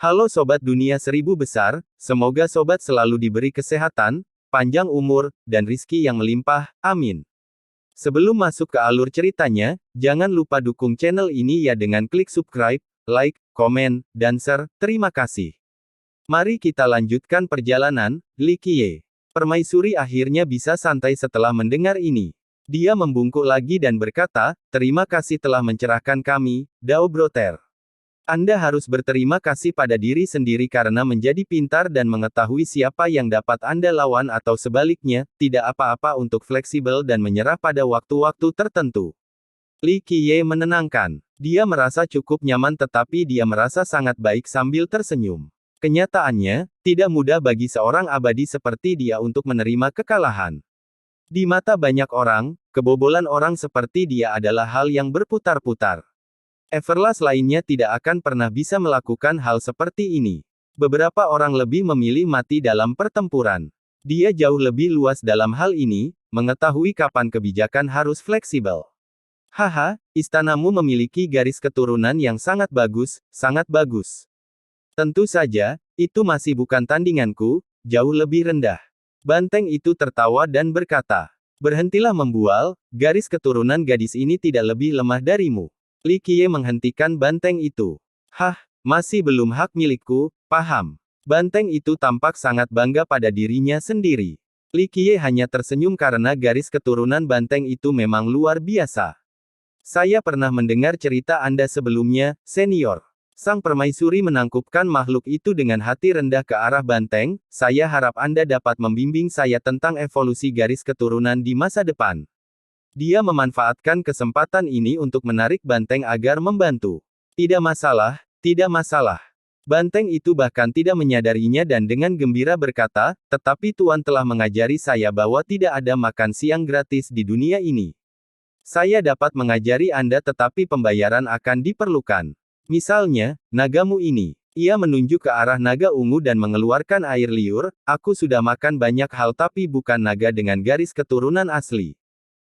Halo Sobat Dunia Seribu Besar, semoga Sobat selalu diberi kesehatan, panjang umur, dan rizki yang melimpah, amin. Sebelum masuk ke alur ceritanya, jangan lupa dukung channel ini ya dengan klik subscribe, like, komen, dan share, terima kasih. Mari kita lanjutkan perjalanan, Li Qiye. Permaisuri akhirnya bisa santai setelah mendengar ini. Dia membungkuk lagi dan berkata, terima kasih telah mencerahkan kami, Dao Broter. Anda harus berterima kasih pada diri sendiri karena menjadi pintar dan mengetahui siapa yang dapat Anda lawan atau sebaliknya, tidak apa-apa untuk fleksibel dan menyerah pada waktu-waktu tertentu. Li Qiye menenangkan. Dia merasa cukup nyaman tetapi dia merasa sangat baik sambil tersenyum. Kenyataannya, tidak mudah bagi seorang abadi seperti dia untuk menerima kekalahan. Di mata banyak orang, kebobolan orang seperti dia adalah hal yang berputar-putar. Everlast lainnya tidak akan pernah bisa melakukan hal seperti ini. Beberapa orang lebih memilih mati dalam pertempuran. Dia jauh lebih luas dalam hal ini, mengetahui kapan kebijakan harus fleksibel. Haha, istanamu memiliki garis keturunan yang sangat bagus, sangat bagus. Tentu saja, itu masih bukan tandinganku, jauh lebih rendah. Banteng itu tertawa dan berkata, berhentilah membual, garis keturunan gadis ini tidak lebih lemah darimu. Li Qiye menghentikan banteng itu. Hah, masih belum hak milikku, paham. Banteng itu tampak sangat bangga pada dirinya sendiri. Li Qiye hanya tersenyum karena garis keturunan banteng itu memang luar biasa. Saya pernah mendengar cerita Anda sebelumnya, senior. Sang permaisuri menangkupkan makhluk itu dengan hati rendah ke arah banteng, saya harap Anda dapat membimbing saya tentang evolusi garis keturunan di masa depan. Dia memanfaatkan kesempatan ini untuk menarik banteng agar membantu. Tidak masalah, tidak masalah. Banteng itu bahkan tidak menyadarinya dan dengan gembira berkata, tetapi Tuan telah mengajari saya bahwa tidak ada makan siang gratis di dunia ini. Saya dapat mengajari Anda tetapi pembayaran akan diperlukan. Misalnya, nagamu ini. Ia menunjuk ke arah naga ungu dan mengeluarkan air liur, aku sudah makan banyak hal tapi bukan naga dengan garis keturunan asli.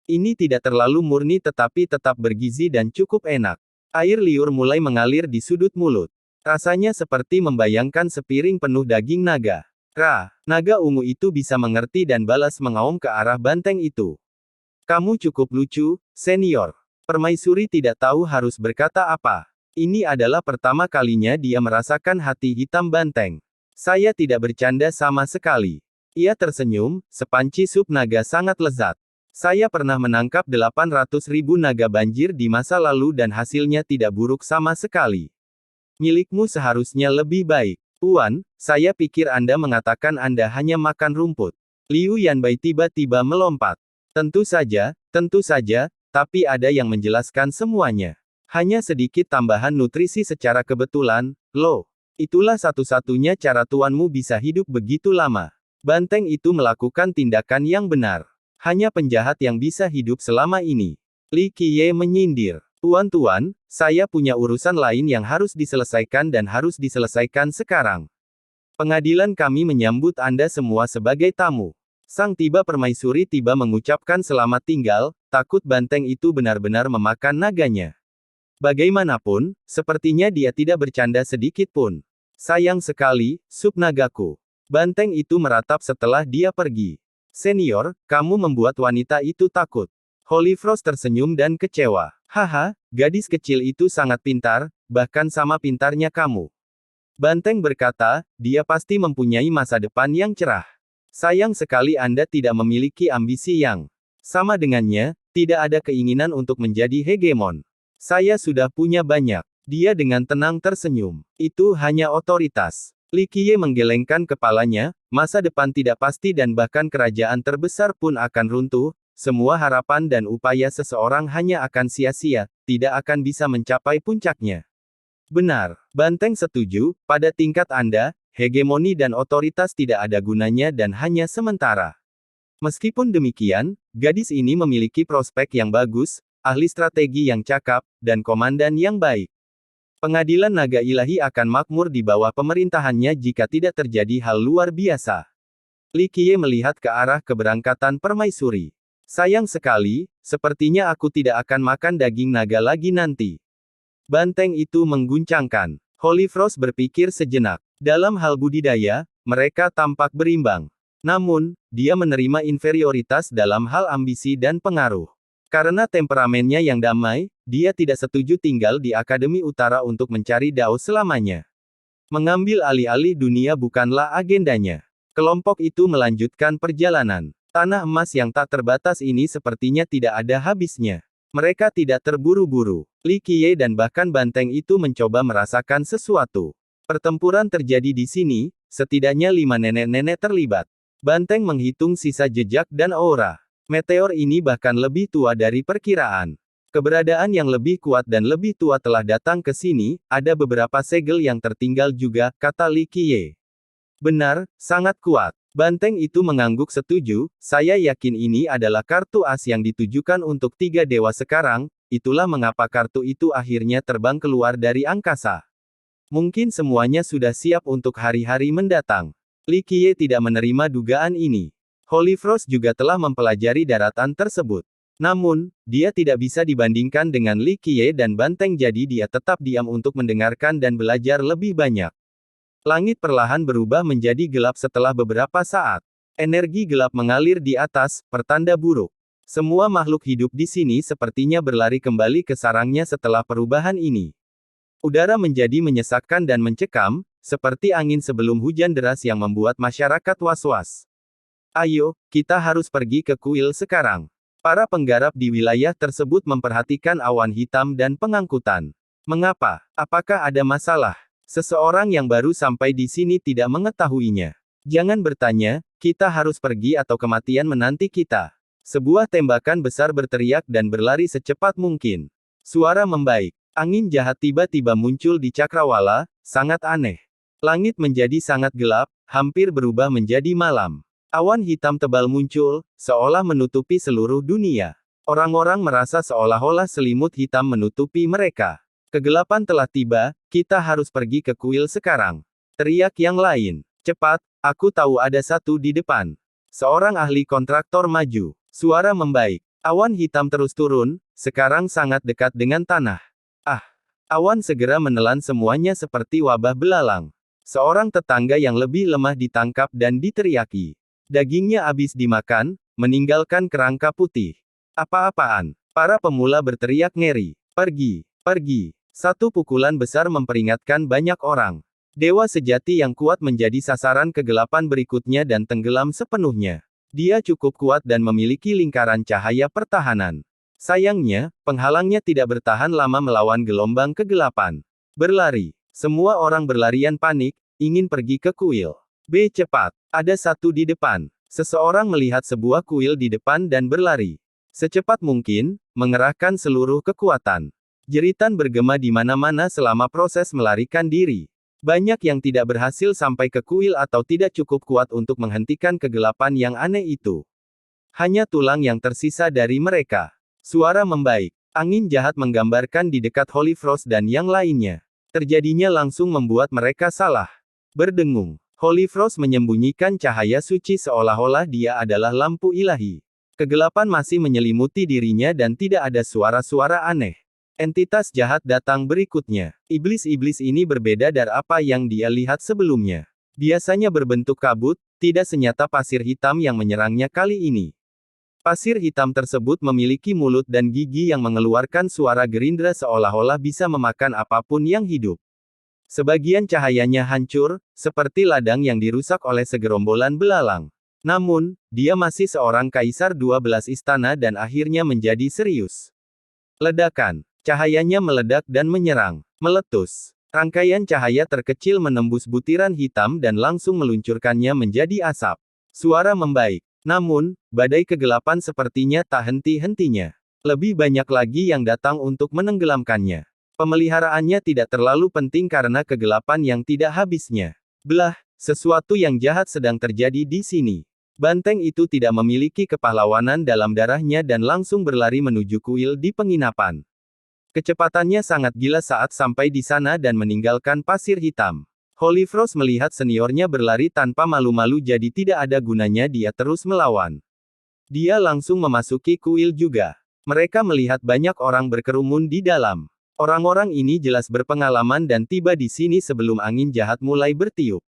Ini tidak terlalu murni tetapi tetap bergizi dan cukup enak. Air liur mulai mengalir di sudut mulut. Rasanya seperti membayangkan sepiring penuh daging naga. Naga ungu itu bisa mengerti dan balas mengaum ke arah banteng itu. Kamu cukup lucu, senior. Permaisuri tidak tahu harus berkata apa. Ini adalah pertama kalinya dia merasakan hati hitam banteng. Saya tidak bercanda sama sekali. Ia tersenyum, sepanci sup naga sangat lezat. Saya pernah menangkap 800.000 naga banjir di masa lalu dan hasilnya tidak buruk sama sekali. Milikmu seharusnya lebih baik. Tuan, saya pikir Anda mengatakan Anda hanya makan rumput. Liu Yanbai tiba-tiba melompat. Tentu saja, tapi ada yang menjelaskan semuanya. Hanya sedikit tambahan nutrisi secara kebetulan, loh. Itulah satu-satunya cara tuanmu bisa hidup begitu lama. Banteng itu melakukan tindakan yang benar. Hanya penjahat yang bisa hidup selama ini. Li Qiye menyindir. Tuan-tuan, saya punya urusan lain yang harus diselesaikan dan harus diselesaikan sekarang. Pengadilan kami menyambut Anda semua sebagai tamu. Sang tiba permaisuri tiba mengucapkan selamat tinggal, takut banteng itu benar-benar memakan naganya. Bagaimanapun, sepertinya dia tidak bercanda sedikit pun. Sayang sekali, sup nagaku. Banteng itu meratap setelah dia pergi. Senior, kamu membuat wanita itu takut. Holy Frost tersenyum dan kecewa. Haha, gadis kecil itu sangat pintar, bahkan sama pintarnya kamu. Banteng berkata, dia pasti mempunyai masa depan yang cerah. Sayang sekali Anda tidak memiliki ambisi yang sama dengannya, tidak ada keinginan untuk menjadi hegemon. Saya sudah punya banyak. Dia dengan tenang tersenyum. Itu hanya otoritas. Li Qiye menggelengkan kepalanya, masa depan tidak pasti dan bahkan kerajaan terbesar pun akan runtuh, semua harapan dan upaya seseorang hanya akan sia-sia, tidak akan bisa mencapai puncaknya. Benar, Banteng setuju, pada tingkat Anda, hegemoni dan otoritas tidak ada gunanya dan hanya sementara. Meskipun demikian, gadis ini memiliki prospek yang bagus, ahli strategi yang cakap, dan komandan yang baik. Pengadilan naga ilahi akan makmur di bawah pemerintahannya jika tidak terjadi hal luar biasa. Li Qiye melihat ke arah keberangkatan permaisuri. Sayang sekali, sepertinya aku tidak akan makan daging naga lagi nanti. Banteng itu mengguncangkan. Holy Frost berpikir sejenak. Dalam hal budidaya, mereka tampak berimbang. Namun, dia menerima inferioritas dalam hal ambisi dan pengaruh. Karena temperamennya yang damai, dia tidak setuju tinggal di Akademi Utara untuk mencari Dao selamanya. Mengambil alih-alih dunia bukanlah agendanya. Kelompok itu melanjutkan perjalanan. Tanah emas yang tak terbatas ini sepertinya tidak ada habisnya. Mereka tidak terburu-buru. Li Qiye dan bahkan banteng itu mencoba merasakan sesuatu. Pertempuran terjadi di sini, setidaknya 5 nenek-nenek terlibat. Banteng menghitung sisa jejak dan aura. Meteor ini bahkan lebih tua dari perkiraan. Keberadaan yang lebih kuat dan lebih tua telah datang ke sini, ada beberapa segel yang tertinggal juga, kata Li Qiye. Benar, sangat kuat. Banteng itu mengangguk setuju, saya yakin ini adalah kartu as yang ditujukan untuk 3 dewa sekarang, itulah mengapa kartu itu akhirnya terbang keluar dari angkasa. Mungkin semuanya sudah siap untuk hari-hari mendatang. Li Qiye tidak menerima dugaan ini. Holy Frost juga telah mempelajari daratan tersebut. Namun, dia tidak bisa dibandingkan dengan Li Qiye dan Banteng jadi dia tetap diam untuk mendengarkan dan belajar lebih banyak. Langit perlahan berubah menjadi gelap setelah beberapa saat. Energi gelap mengalir di atas, pertanda buruk. Semua makhluk hidup di sini sepertinya berlari kembali ke sarangnya setelah perubahan ini. Udara menjadi menyesakkan dan mencekam, seperti angin sebelum hujan deras yang membuat masyarakat was-was. Ayo, kita harus pergi ke kuil sekarang. Para penggarap di wilayah tersebut memperhatikan awan hitam dan pengangkutan. Mengapa? Apakah ada masalah? Seseorang yang baru sampai di sini tidak mengetahuinya. Jangan bertanya, kita harus pergi atau kematian menanti kita. Sebuah tembakan besar berteriak dan berlari secepat mungkin. Suara membaik. Angin jahat tiba-tiba muncul di cakrawala, sangat aneh. Langit menjadi sangat gelap, hampir berubah menjadi malam. Awan hitam tebal muncul, seolah menutupi seluruh dunia. Orang-orang merasa seolah-olah selimut hitam menutupi mereka. Kegelapan telah tiba, kita harus pergi ke kuil sekarang. Teriak yang lain. Cepat, aku tahu ada satu di depan. Seorang ahli kontraktor maju. Suara membaik. Awan hitam terus turun, sekarang sangat dekat dengan tanah. Ah! Awan segera menelan semuanya seperti wabah belalang. Seorang tetangga yang lebih lemah ditangkap dan diteriaki. Dagingnya habis dimakan, meninggalkan kerangka putih. Apa-apaan? Para pemula berteriak ngeri. Pergi, pergi. Satu pukulan besar memperingatkan banyak orang. Dewa sejati yang kuat menjadi sasaran kegelapan berikutnya dan tenggelam sepenuhnya. Dia cukup kuat dan memiliki lingkaran cahaya pertahanan. Sayangnya, penghalangnya tidak bertahan lama melawan gelombang kegelapan. Berlari. Semua orang berlarian panik, ingin pergi ke kuil. B. Cepat. Ada satu di depan. Seseorang melihat sebuah kuil di depan dan berlari. Secepat mungkin, mengerahkan seluruh kekuatan. Jeritan bergema di mana-mana selama proses melarikan diri. Banyak yang tidak berhasil sampai ke kuil atau tidak cukup kuat untuk menghentikan kegelapan yang aneh itu. Hanya tulang yang tersisa dari mereka. Suara membaik. Angin jahat menggambarkan di dekat Holy Frost dan yang lainnya. Terjadinya langsung membuat mereka salah. Berdengung. Holy Frost menyembunyikan cahaya suci seolah-olah dia adalah lampu ilahi. Kegelapan masih menyelimuti dirinya dan tidak ada suara-suara aneh. Entitas jahat datang berikutnya. Iblis-iblis ini berbeda dari apa yang dia lihat sebelumnya. Biasanya berbentuk kabut, tidak senyata pasir hitam yang menyerangnya kali ini. Pasir hitam tersebut memiliki mulut dan gigi yang mengeluarkan suara gerindra seolah-olah bisa memakan apapun yang hidup. Sebagian cahayanya hancur, seperti ladang yang dirusak oleh segerombolan belalang. Namun, dia masih seorang kaisar 12 istana dan akhirnya menjadi serius. Ledakan. Cahayanya meledak dan menyerang. Meletus. Rangkaian cahaya terkecil menembus butiran hitam dan langsung meluncurkannya menjadi asap. Suara membaik. Namun, badai kegelapan sepertinya tak henti-hentinya. Lebih banyak lagi yang datang untuk menenggelamkannya. Pemeliharaannya tidak terlalu penting karena kegelapan yang tidak habisnya. Belah, sesuatu yang jahat sedang terjadi di sini. Banteng itu tidak memiliki kepahlawanan dalam darahnya dan langsung berlari menuju kuil di penginapan. Kecepatannya sangat gila saat sampai di sana dan meninggalkan pasir hitam. Holy Frost melihat seniornya berlari tanpa malu-malu jadi tidak ada gunanya dia terus melawan. Dia langsung memasuki kuil juga. Mereka melihat banyak orang berkerumun di dalam. Orang-orang ini jelas berpengalaman dan tiba di sini sebelum angin jahat mulai bertiup.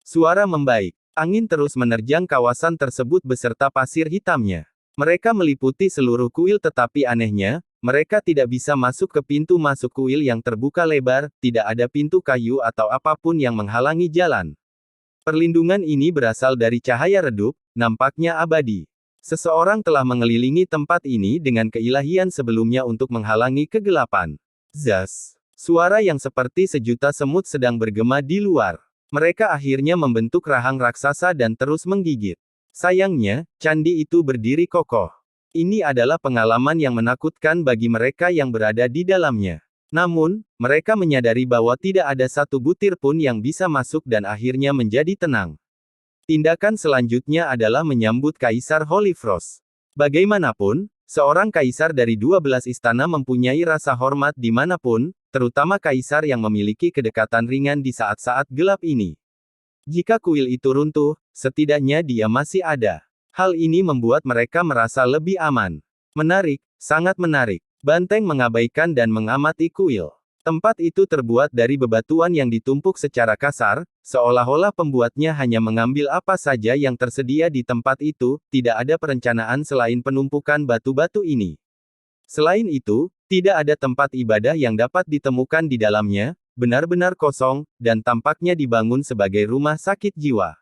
Suara membaik. Angin terus menerjang kawasan tersebut beserta pasir hitamnya. Mereka meliputi seluruh kuil tetapi anehnya, mereka tidak bisa masuk ke pintu masuk kuil yang terbuka lebar, tidak ada pintu kayu atau apapun yang menghalangi jalan. Perlindungan ini berasal dari cahaya redup, nampaknya abadi. Seseorang telah mengelilingi tempat ini dengan keilahian sebelumnya untuk menghalangi kegelapan. Zaz. Suara yang seperti sejuta semut sedang bergema di luar. Mereka akhirnya membentuk rahang raksasa dan terus menggigit. Sayangnya, candi itu berdiri kokoh. Ini adalah pengalaman yang menakutkan bagi mereka yang berada di dalamnya. Namun, mereka menyadari bahwa tidak ada satu butir pun yang bisa masuk dan akhirnya menjadi tenang. Tindakan selanjutnya adalah menyambut Kaisar Holy Frost. Bagaimanapun, seorang kaisar dari 12 istana mempunyai rasa hormat dimanapun, terutama kaisar yang memiliki kedekatan ringan di saat-saat gelap ini. Jika kuil itu runtuh, setidaknya dia masih ada. Hal ini membuat mereka merasa lebih aman. Menarik, sangat menarik. Banteng mengabaikan dan mengamati kuil. Tempat itu terbuat dari bebatuan yang ditumpuk secara kasar, seolah-olah pembuatnya hanya mengambil apa saja yang tersedia di tempat itu, tidak ada perencanaan selain penumpukan batu-batu ini. Selain itu, tidak ada tempat ibadah yang dapat ditemukan di dalamnya, benar-benar kosong, dan tampaknya dibangun sebagai rumah sakit jiwa.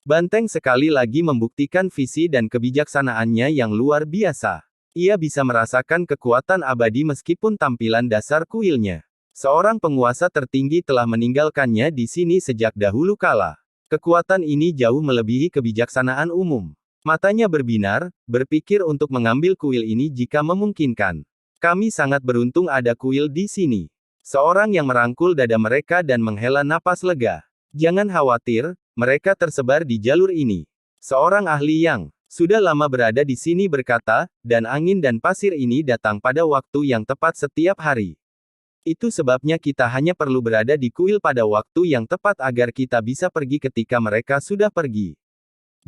Banteng sekali lagi membuktikan visi dan kebijaksanaannya yang luar biasa. Ia bisa merasakan kekuatan abadi meskipun tampilan dasar kuilnya. Seorang penguasa tertinggi telah meninggalkannya di sini sejak dahulu kala. Kekuatan ini jauh melebihi kebijaksanaan umum. Matanya berbinar, berpikir untuk mengambil kuil ini jika memungkinkan. Kami sangat beruntung ada kuil di sini. Seorang yang merangkul dada mereka dan menghela napas lega. Jangan khawatir, mereka tersebar di jalur ini. Seorang ahli yang sudah lama berada di sini berkata, dan angin dan pasir ini datang pada waktu yang tepat setiap hari. Itu sebabnya kita hanya perlu berada di kuil pada waktu yang tepat agar kita bisa pergi ketika mereka sudah pergi.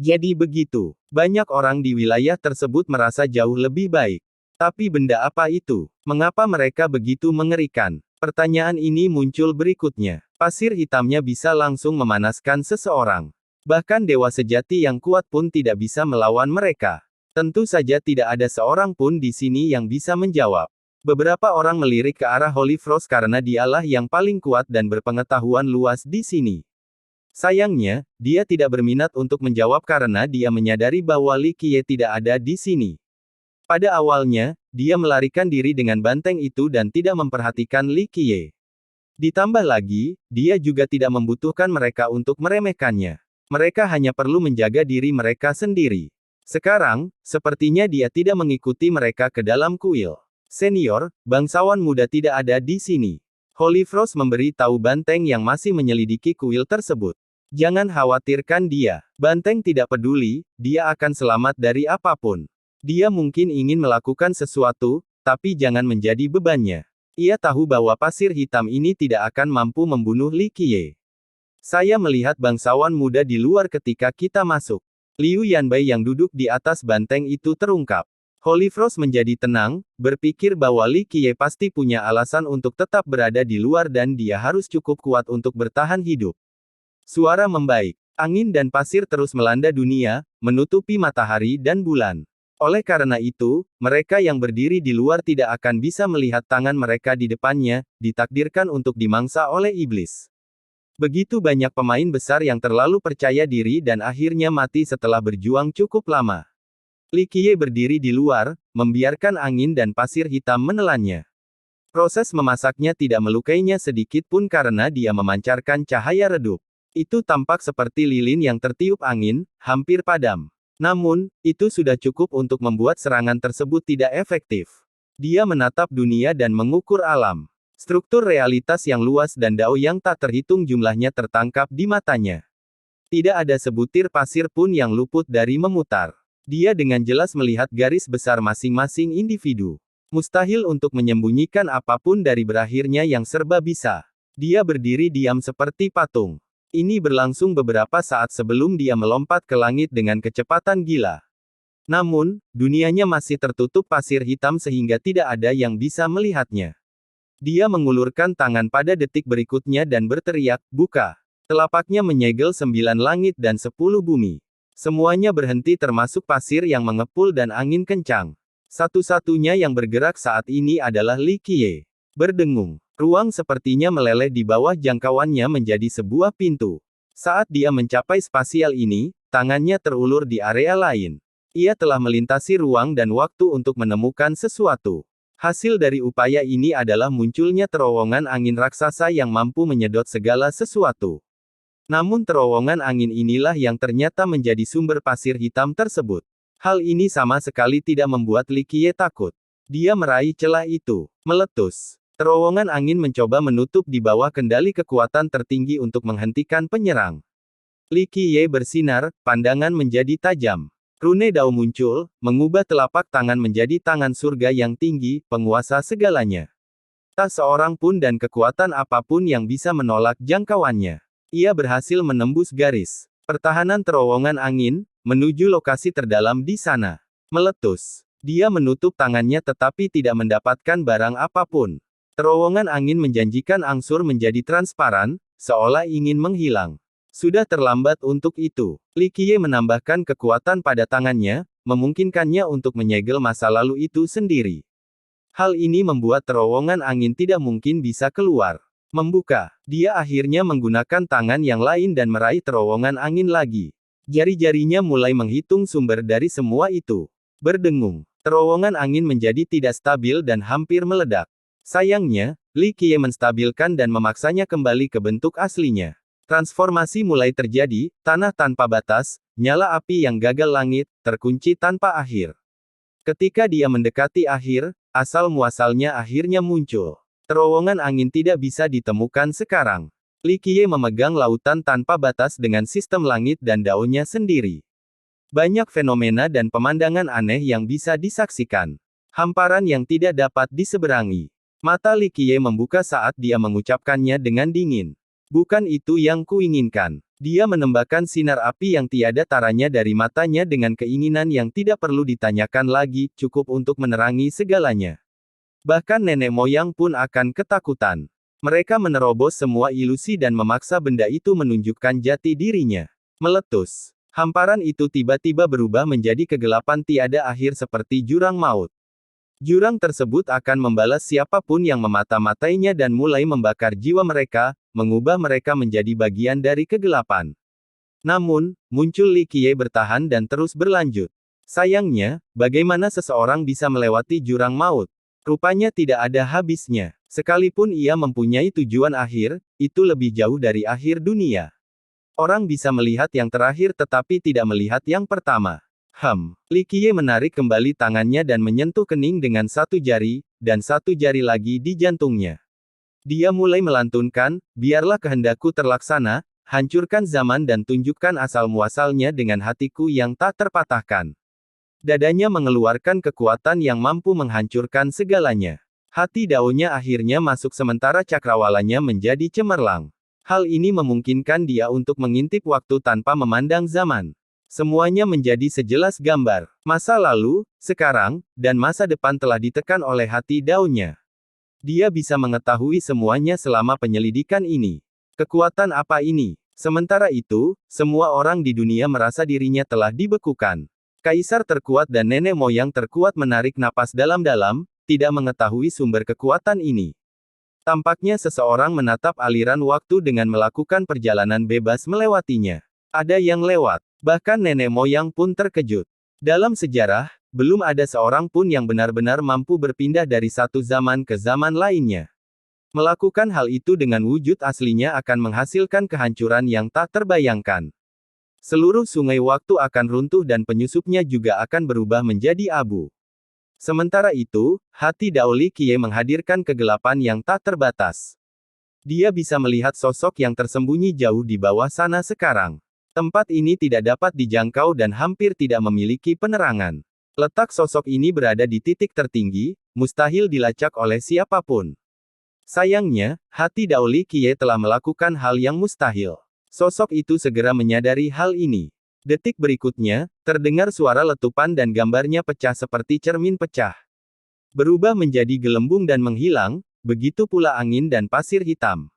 Jadi begitu, banyak orang di wilayah tersebut merasa jauh lebih baik. Tapi benda apa itu? Mengapa mereka begitu mengerikan? Pertanyaan ini muncul berikutnya. Pasir hitamnya bisa langsung memanaskan seseorang. Bahkan dewa sejati yang kuat pun tidak bisa melawan mereka. Tentu saja tidak ada seorang pun di sini yang bisa menjawab. Beberapa orang melirik ke arah Holy Frost karena dialah yang paling kuat dan berpengetahuan luas di sini. Sayangnya, dia tidak berminat untuk menjawab karena dia menyadari bahwa Li Qiye tidak ada di sini. Pada awalnya, dia melarikan diri dengan banteng itu dan tidak memperhatikan Li Qiye. Ditambah lagi, dia juga tidak membutuhkan mereka untuk meremehkannya. Mereka hanya perlu menjaga diri mereka sendiri. Sekarang, sepertinya dia tidak mengikuti mereka ke dalam kuil. Senior, bangsawan muda tidak ada di sini. Holy Frost memberi tahu Banteng yang masih menyelidiki kuil tersebut. Jangan khawatirkan dia. Banteng tidak peduli, dia akan selamat dari apapun. Dia mungkin ingin melakukan sesuatu, tapi jangan menjadi bebannya. Ia tahu bahwa pasir hitam ini tidak akan mampu membunuh Li Qiye. Saya melihat bangsawan muda di luar ketika kita masuk. Liu Yanbai yang duduk di atas banteng itu terungkap. Holy Frost menjadi tenang, berpikir bahwa Li Qiye pasti punya alasan untuk tetap berada di luar dan dia harus cukup kuat untuk bertahan hidup. Suara membaik. Angin dan pasir terus melanda dunia, menutupi matahari dan bulan. Oleh karena itu, mereka yang berdiri di luar tidak akan bisa melihat tangan mereka di depannya, ditakdirkan untuk dimangsa oleh iblis. Begitu banyak pemain besar yang terlalu percaya diri dan akhirnya mati setelah berjuang cukup lama. Li Qiye berdiri di luar, membiarkan angin dan pasir hitam menelannya. Proses memasaknya tidak melukainya sedikit pun karena dia memancarkan cahaya redup. Itu tampak seperti lilin yang tertiup angin, hampir padam. Namun, itu sudah cukup untuk membuat serangan tersebut tidak efektif. Dia menatap dunia dan mengukur alam. Struktur realitas yang luas dan dao yang tak terhitung jumlahnya tertangkap di matanya. Tidak ada sebutir pasir pun yang luput dari memutar. Dia dengan jelas melihat garis besar masing-masing individu. Mustahil untuk menyembunyikan apapun dari berakhirnya yang serba bisa. Dia berdiri diam seperti patung. Ini berlangsung beberapa saat sebelum dia melompat ke langit dengan kecepatan gila. Namun, dunianya masih tertutup pasir hitam sehingga tidak ada yang bisa melihatnya. Dia mengulurkan tangan pada detik berikutnya dan berteriak, "Buka!" Telapaknya menyegel 9 langit dan 10 bumi. Semuanya berhenti termasuk pasir yang mengepul dan angin kencang. Satu-satunya yang bergerak saat ini adalah Li Qiye. Berdengung. Ruang sepertinya meleleh di bawah jangkauannya menjadi sebuah pintu. Saat dia mencapai spasial ini, tangannya terulur di area lain. Ia telah melintasi ruang dan waktu untuk menemukan sesuatu. Hasil dari upaya ini adalah munculnya terowongan angin raksasa yang mampu menyedot segala sesuatu. Namun terowongan angin inilah yang ternyata menjadi sumber pasir hitam tersebut. Hal ini sama sekali tidak membuat Li Qiye takut. Dia meraih celah itu. Meletus. Terowongan angin mencoba menutup di bawah kendali kekuatan tertinggi untuk menghentikan penyerang. Li Qiye bersinar, pandangan menjadi tajam. Rune Dao muncul, mengubah telapak tangan menjadi tangan surga yang tinggi, penguasa segalanya. Tak seorang pun dan kekuatan apapun yang bisa menolak jangkauannya. Ia berhasil menembus garis pertahanan terowongan angin, menuju lokasi terdalam di sana. Meletus. Dia menutup tangannya tetapi tidak mendapatkan barang apapun. Terowongan angin menjanjikan angsur menjadi transparan, seolah ingin menghilang. Sudah terlambat untuk itu. Li Qiye menambahkan kekuatan pada tangannya, memungkinkannya untuk menyegel masa lalu itu sendiri. Hal ini membuat terowongan angin tidak mungkin bisa keluar. Membuka. Dia akhirnya menggunakan tangan yang lain dan meraih terowongan angin lagi. Jari-jarinya mulai menghitung sumber dari semua itu. Berdengung. Terowongan angin menjadi tidak stabil dan hampir meledak. Sayangnya, Li Qiye menstabilkan dan memaksanya kembali ke bentuk aslinya. Transformasi mulai terjadi, tanah tanpa batas, nyala api yang gagal langit, terkunci tanpa akhir. Ketika dia mendekati akhir, asal-muasalnya akhirnya muncul. Terowongan angin tidak bisa ditemukan sekarang. Li Qiye memegang lautan tanpa batas dengan sistem langit dan daunnya sendiri. Banyak fenomena dan pemandangan aneh yang bisa disaksikan. Hamparan yang tidak dapat diseberangi. Mata Li Qiye membuka saat dia mengucapkannya dengan dingin. Bukan itu yang kuinginkan. Dia menembakkan sinar api yang tiada taranya dari matanya dengan keinginan yang tidak perlu ditanyakan lagi, cukup untuk menerangi segalanya. Bahkan nenek moyang pun akan ketakutan. Mereka menerobos semua ilusi dan memaksa benda itu menunjukkan jati dirinya. Meletus. Hamparan itu tiba-tiba berubah menjadi kegelapan tiada akhir seperti jurang maut. Jurang tersebut akan membalas siapapun yang memata-matainya dan mulai membakar jiwa mereka, mengubah mereka menjadi bagian dari kegelapan. Namun, muncul Li Qiye bertahan dan terus berlanjut. Sayangnya, bagaimana seseorang bisa melewati jurang maut? Rupanya tidak ada habisnya. Sekalipun ia mempunyai tujuan akhir, itu lebih jauh dari akhir dunia. Orang bisa melihat yang terakhir tetapi tidak melihat yang pertama. Li Qiye menarik kembali tangannya dan menyentuh kening dengan satu jari, dan satu jari lagi di jantungnya. Dia mulai melantunkan, biarlah kehendakku terlaksana, hancurkan zaman dan tunjukkan asal-muasalnya dengan hatiku yang tak terpatahkan. Dadanya mengeluarkan kekuatan yang mampu menghancurkan segalanya. Hati daunnya akhirnya masuk sementara cakrawalanya menjadi cemerlang. Hal ini memungkinkan dia untuk mengintip waktu tanpa memandang zaman. Semuanya menjadi sejelas gambar. Masa lalu, sekarang, dan masa depan telah ditekan oleh hati daunnya. Dia bisa mengetahui semuanya selama penyelidikan ini. Kekuatan apa ini? Sementara itu, semua orang di dunia merasa dirinya telah dibekukan. Kaisar terkuat dan nenek moyang terkuat menarik napas dalam-dalam, tidak mengetahui sumber kekuatan ini. Tampaknya seseorang menatap aliran waktu dengan melakukan perjalanan bebas melewatinya. Ada yang lewat. Bahkan nenek moyang pun terkejut. Dalam sejarah, belum ada seorang pun yang benar-benar mampu berpindah dari satu zaman ke zaman lainnya. Melakukan hal itu dengan wujud aslinya akan menghasilkan kehancuran yang tak terbayangkan. Seluruh sungai waktu akan runtuh dan penyusupnya juga akan berubah menjadi abu. Sementara itu, hati Dao Li Qiye menghadirkan kegelapan yang tak terbatas. Dia bisa melihat sosok yang tersembunyi jauh di bawah sana sekarang. Tempat ini tidak dapat dijangkau dan hampir tidak memiliki penerangan. Letak sosok ini berada di titik tertinggi, mustahil dilacak oleh siapapun. Sayangnya, hati Dao Li Qiye telah melakukan hal yang mustahil. Sosok itu segera menyadari hal ini. Detik berikutnya, terdengar suara letupan dan gambarnya pecah seperti cermin pecah. Berubah menjadi gelembung dan menghilang, begitu pula angin dan pasir hitam.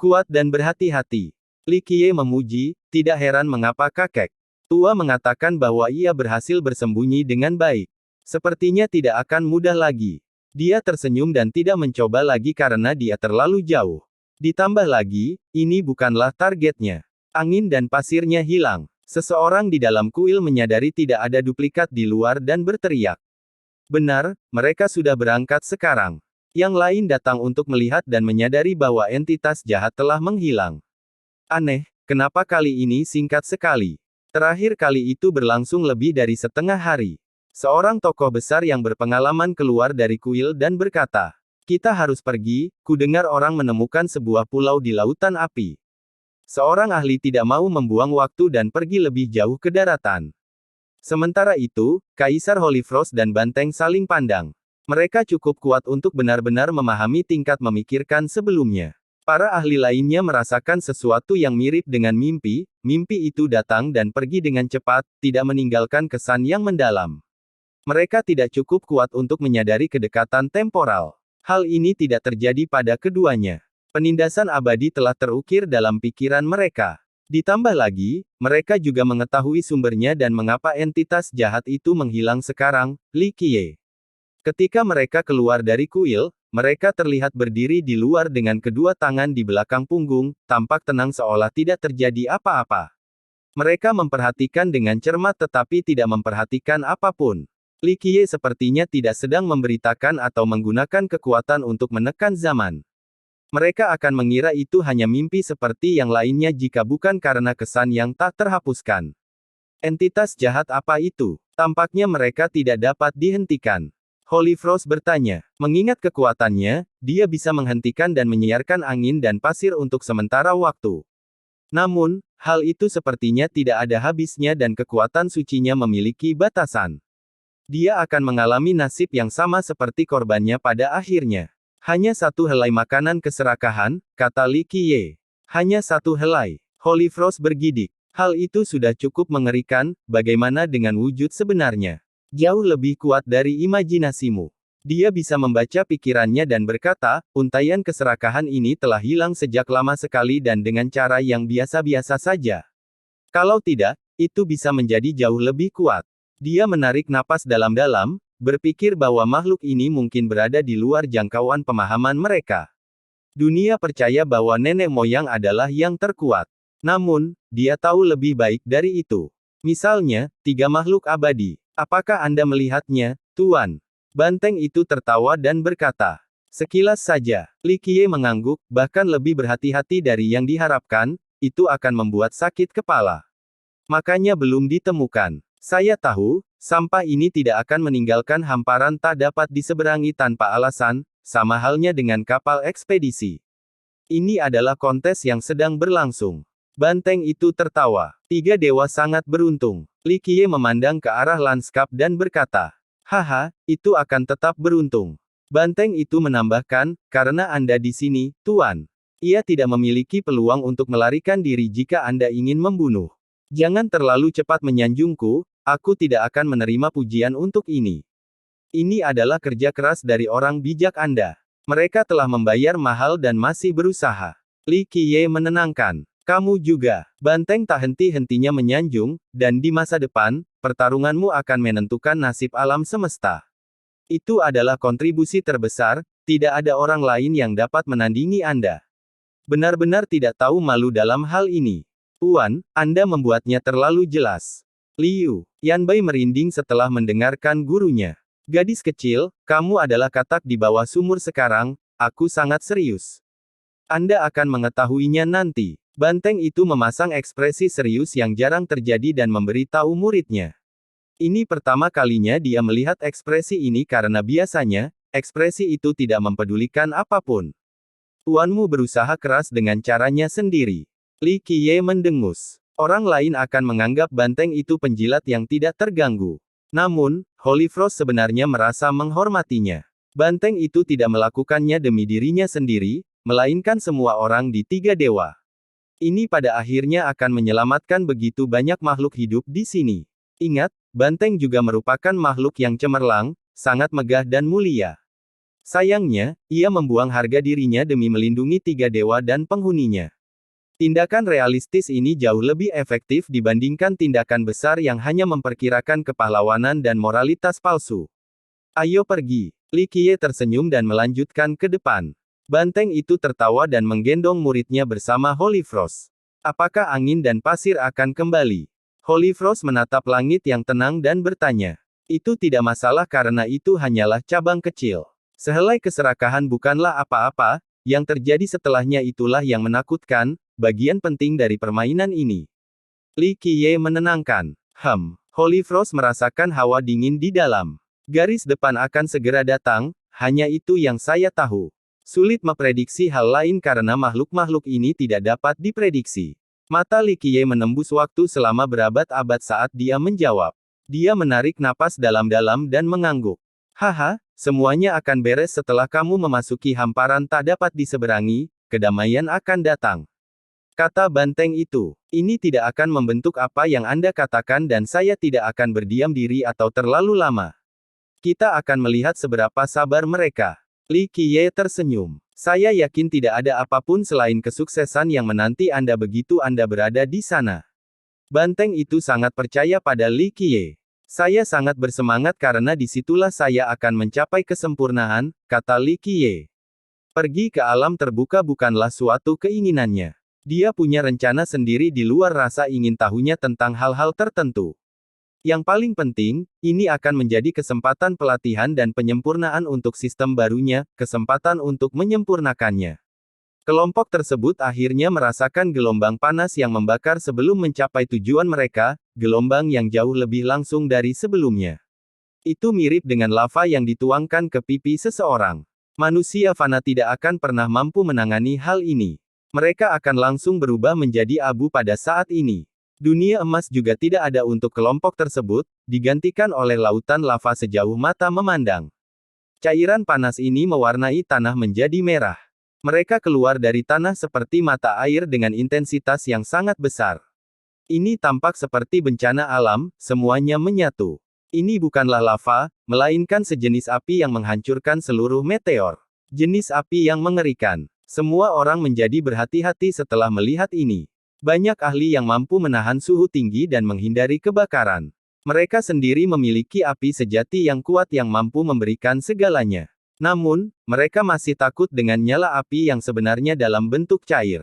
Kuat dan berhati-hati. Li Qiye memuji, tidak heran mengapa kakek tua mengatakan bahwa ia berhasil bersembunyi dengan baik. Sepertinya tidak akan mudah lagi. Dia tersenyum dan tidak mencoba lagi karena dia terlalu jauh. Ditambah lagi, ini bukanlah targetnya. Angin dan pasirnya hilang. Seseorang di dalam kuil menyadari tidak ada duplikat di luar dan berteriak. Benar, mereka sudah berangkat sekarang. Yang lain datang untuk melihat dan menyadari bahwa entitas jahat telah menghilang. Aneh, kenapa kali ini singkat sekali? Terakhir kali itu berlangsung lebih dari setengah hari. Seorang tokoh besar yang berpengalaman keluar dari kuil dan berkata, "Kita harus pergi, kudengar orang menemukan sebuah pulau di lautan api." Seorang ahli tidak mau membuang waktu dan pergi lebih jauh ke daratan. Sementara itu, Kaisar Holy Frost dan Banteng saling pandang. Mereka cukup kuat untuk benar-benar memahami tingkat memikirkan sebelumnya. Para ahli lainnya merasakan sesuatu yang mirip dengan mimpi, mimpi itu datang dan pergi dengan cepat, tidak meninggalkan kesan yang mendalam. Mereka tidak cukup kuat untuk menyadari kedekatan temporal. Hal ini tidak terjadi pada keduanya. Penindasan abadi telah terukir dalam pikiran mereka. Ditambah lagi, mereka juga mengetahui sumbernya dan mengapa entitas jahat itu menghilang sekarang, Li Qiye. Ketika mereka keluar dari kuil, mereka terlihat berdiri di luar dengan kedua tangan di belakang punggung, tampak tenang seolah tidak terjadi apa-apa. Mereka memperhatikan dengan cermat tetapi tidak memperhatikan apapun. Li Qiye sepertinya tidak sedang memberitakan atau menggunakan kekuatan untuk menekan zaman. Mereka akan mengira itu hanya mimpi seperti yang lainnya jika bukan karena kesan yang tak terhapuskan. Entitas jahat apa itu? Tampaknya mereka tidak dapat dihentikan. Holy Frost bertanya. Mengingat kekuatannya, dia bisa menghentikan dan menyiarkan angin dan pasir untuk sementara waktu. Namun, hal itu sepertinya tidak ada habisnya dan kekuatan sucinya memiliki batasan. Dia akan mengalami nasib yang sama seperti korbannya pada akhirnya. Hanya satu helai makanan keserakahan, kata Li Qiye. Hanya satu helai. Holy Frost bergidik. Hal itu sudah cukup mengerikan, bagaimana dengan wujud sebenarnya? Jauh lebih kuat dari imajinasimu. Dia bisa membaca pikirannya dan berkata, untaian keserakahan ini telah hilang sejak lama sekali dan dengan cara yang biasa-biasa saja. Kalau tidak, itu bisa menjadi jauh lebih kuat. Dia menarik napas dalam-dalam, berpikir bahwa makhluk ini mungkin berada di luar jangkauan pemahaman mereka. Dunia percaya bahwa nenek moyang adalah yang terkuat. Namun, dia tahu lebih baik dari itu. Misalnya, 3 makhluk abadi. Apakah Anda melihatnya, Tuan? Banteng itu tertawa dan berkata. Sekilas saja, Li Qiye mengangguk, bahkan lebih berhati-hati dari yang diharapkan, itu akan membuat sakit kepala. Makanya belum ditemukan. Saya tahu, sampah ini tidak akan meninggalkan hamparan tak dapat diseberangi tanpa alasan, sama halnya dengan kapal ekspedisi. Ini adalah kontes yang sedang berlangsung. Banteng itu tertawa. 3 dewa sangat beruntung. Li Qiye memandang ke arah lanskap dan berkata, haha, itu akan tetap beruntung. Banteng itu menambahkan, karena Anda di sini, Tuan. Ia tidak memiliki peluang untuk melarikan diri jika Anda ingin membunuh. Jangan terlalu cepat menyanjungku, aku tidak akan menerima pujian untuk ini. Ini adalah kerja keras dari orang bijak Anda. Mereka telah membayar mahal dan masih berusaha. Li Qiye menenangkan. Kamu juga. Banteng tak henti-hentinya menyanjung, dan di masa depan, pertarunganmu akan menentukan nasib alam semesta. Itu adalah kontribusi terbesar, tidak ada orang lain yang dapat menandingi Anda. Benar-benar tidak tahu malu dalam hal ini. Tuan, Anda membuatnya terlalu jelas. Liu Yanbai merinding setelah mendengarkan gurunya. Gadis kecil, kamu adalah katak di bawah sumur sekarang, aku sangat serius. Anda akan mengetahuinya nanti. Banteng itu memasang ekspresi serius yang jarang terjadi dan memberitahu muridnya. Ini pertama kalinya dia melihat ekspresi ini karena biasanya, ekspresi itu tidak mempedulikan apapun. Tuanmu berusaha keras dengan caranya sendiri. Li Qiye mendengus. Orang lain akan menganggap banteng itu penjilat yang tidak terganggu. Namun, Holy Frost sebenarnya merasa menghormatinya. Banteng itu tidak melakukannya demi dirinya sendiri, melainkan semua orang di 3 dewa. Ini pada akhirnya akan menyelamatkan begitu banyak makhluk hidup di sini. Ingat, banteng juga merupakan makhluk yang cemerlang, sangat megah dan mulia. Sayangnya, ia membuang harga dirinya demi melindungi tiga dewa dan penghuninya. Tindakan realistis ini jauh lebih efektif dibandingkan tindakan besar yang hanya memperkirakan kepahlawanan dan moralitas palsu. Ayo pergi. Li Qiye tersenyum dan melanjutkan ke depan. Banteng itu tertawa dan menggendong muridnya bersama Holy Frost. Apakah angin dan pasir akan kembali? Holy Frost menatap langit yang tenang dan bertanya. Itu tidak masalah karena itu hanyalah cabang kecil. Sehelai keserakahan bukanlah apa-apa, yang terjadi setelahnya itulah yang menakutkan, bagian penting dari permainan ini. Li Qiye menenangkan. Holy Frost merasakan hawa dingin di dalam. Garis depan akan segera datang, hanya itu yang saya tahu. Sulit memprediksi hal lain karena makhluk-makhluk ini tidak dapat diprediksi. Mata Li Qiye menembus waktu selama berabad-abad saat dia menjawab. Dia menarik napas dalam-dalam dan mengangguk. Haha, semuanya akan beres setelah kamu memasuki hamparan tak dapat diseberangi, kedamaian akan datang. Kata banteng itu, ini tidak akan membentuk apa yang Anda katakan dan saya tidak akan berdiam diri atau terlalu lama. Kita akan melihat seberapa sabar mereka. Li Qiye tersenyum. Saya yakin tidak ada apapun selain kesuksesan yang menanti Anda begitu Anda berada di sana. Banteng itu sangat percaya pada Li Qiye. Saya sangat bersemangat karena disitulah saya akan mencapai kesempurnaan, kata Li Qiye. Pergi ke alam terbuka bukanlah suatu keinginannya. Dia punya rencana sendiri di luar rasa ingin tahunya tentang hal-hal tertentu. Yang paling penting, ini akan menjadi kesempatan pelatihan dan penyempurnaan untuk sistem barunya, kesempatan untuk menyempurnakannya. Kelompok tersebut akhirnya merasakan gelombang panas yang membakar sebelum mencapai tujuan mereka, gelombang yang jauh lebih langsung dari sebelumnya. Itu mirip dengan lava yang dituangkan ke pipi seseorang. Manusia fana tidak akan pernah mampu menangani hal ini. Mereka akan langsung berubah menjadi abu pada saat ini. Dunia emas juga tidak ada untuk kelompok tersebut, digantikan oleh lautan lava sejauh mata memandang. Cairan panas ini mewarnai tanah menjadi merah. Mereka keluar dari tanah seperti mata air dengan intensitas yang sangat besar. Ini tampak seperti bencana alam, semuanya menyatu. Ini bukanlah lava, melainkan sejenis api yang menghancurkan seluruh meteor. Jenis api yang mengerikan. Semua orang menjadi berhati-hati setelah melihat ini. Banyak ahli yang mampu menahan suhu tinggi dan menghindari kebakaran. Mereka sendiri memiliki api sejati yang kuat yang mampu memberikan segalanya. Namun, mereka masih takut dengan nyala api yang sebenarnya dalam bentuk cair.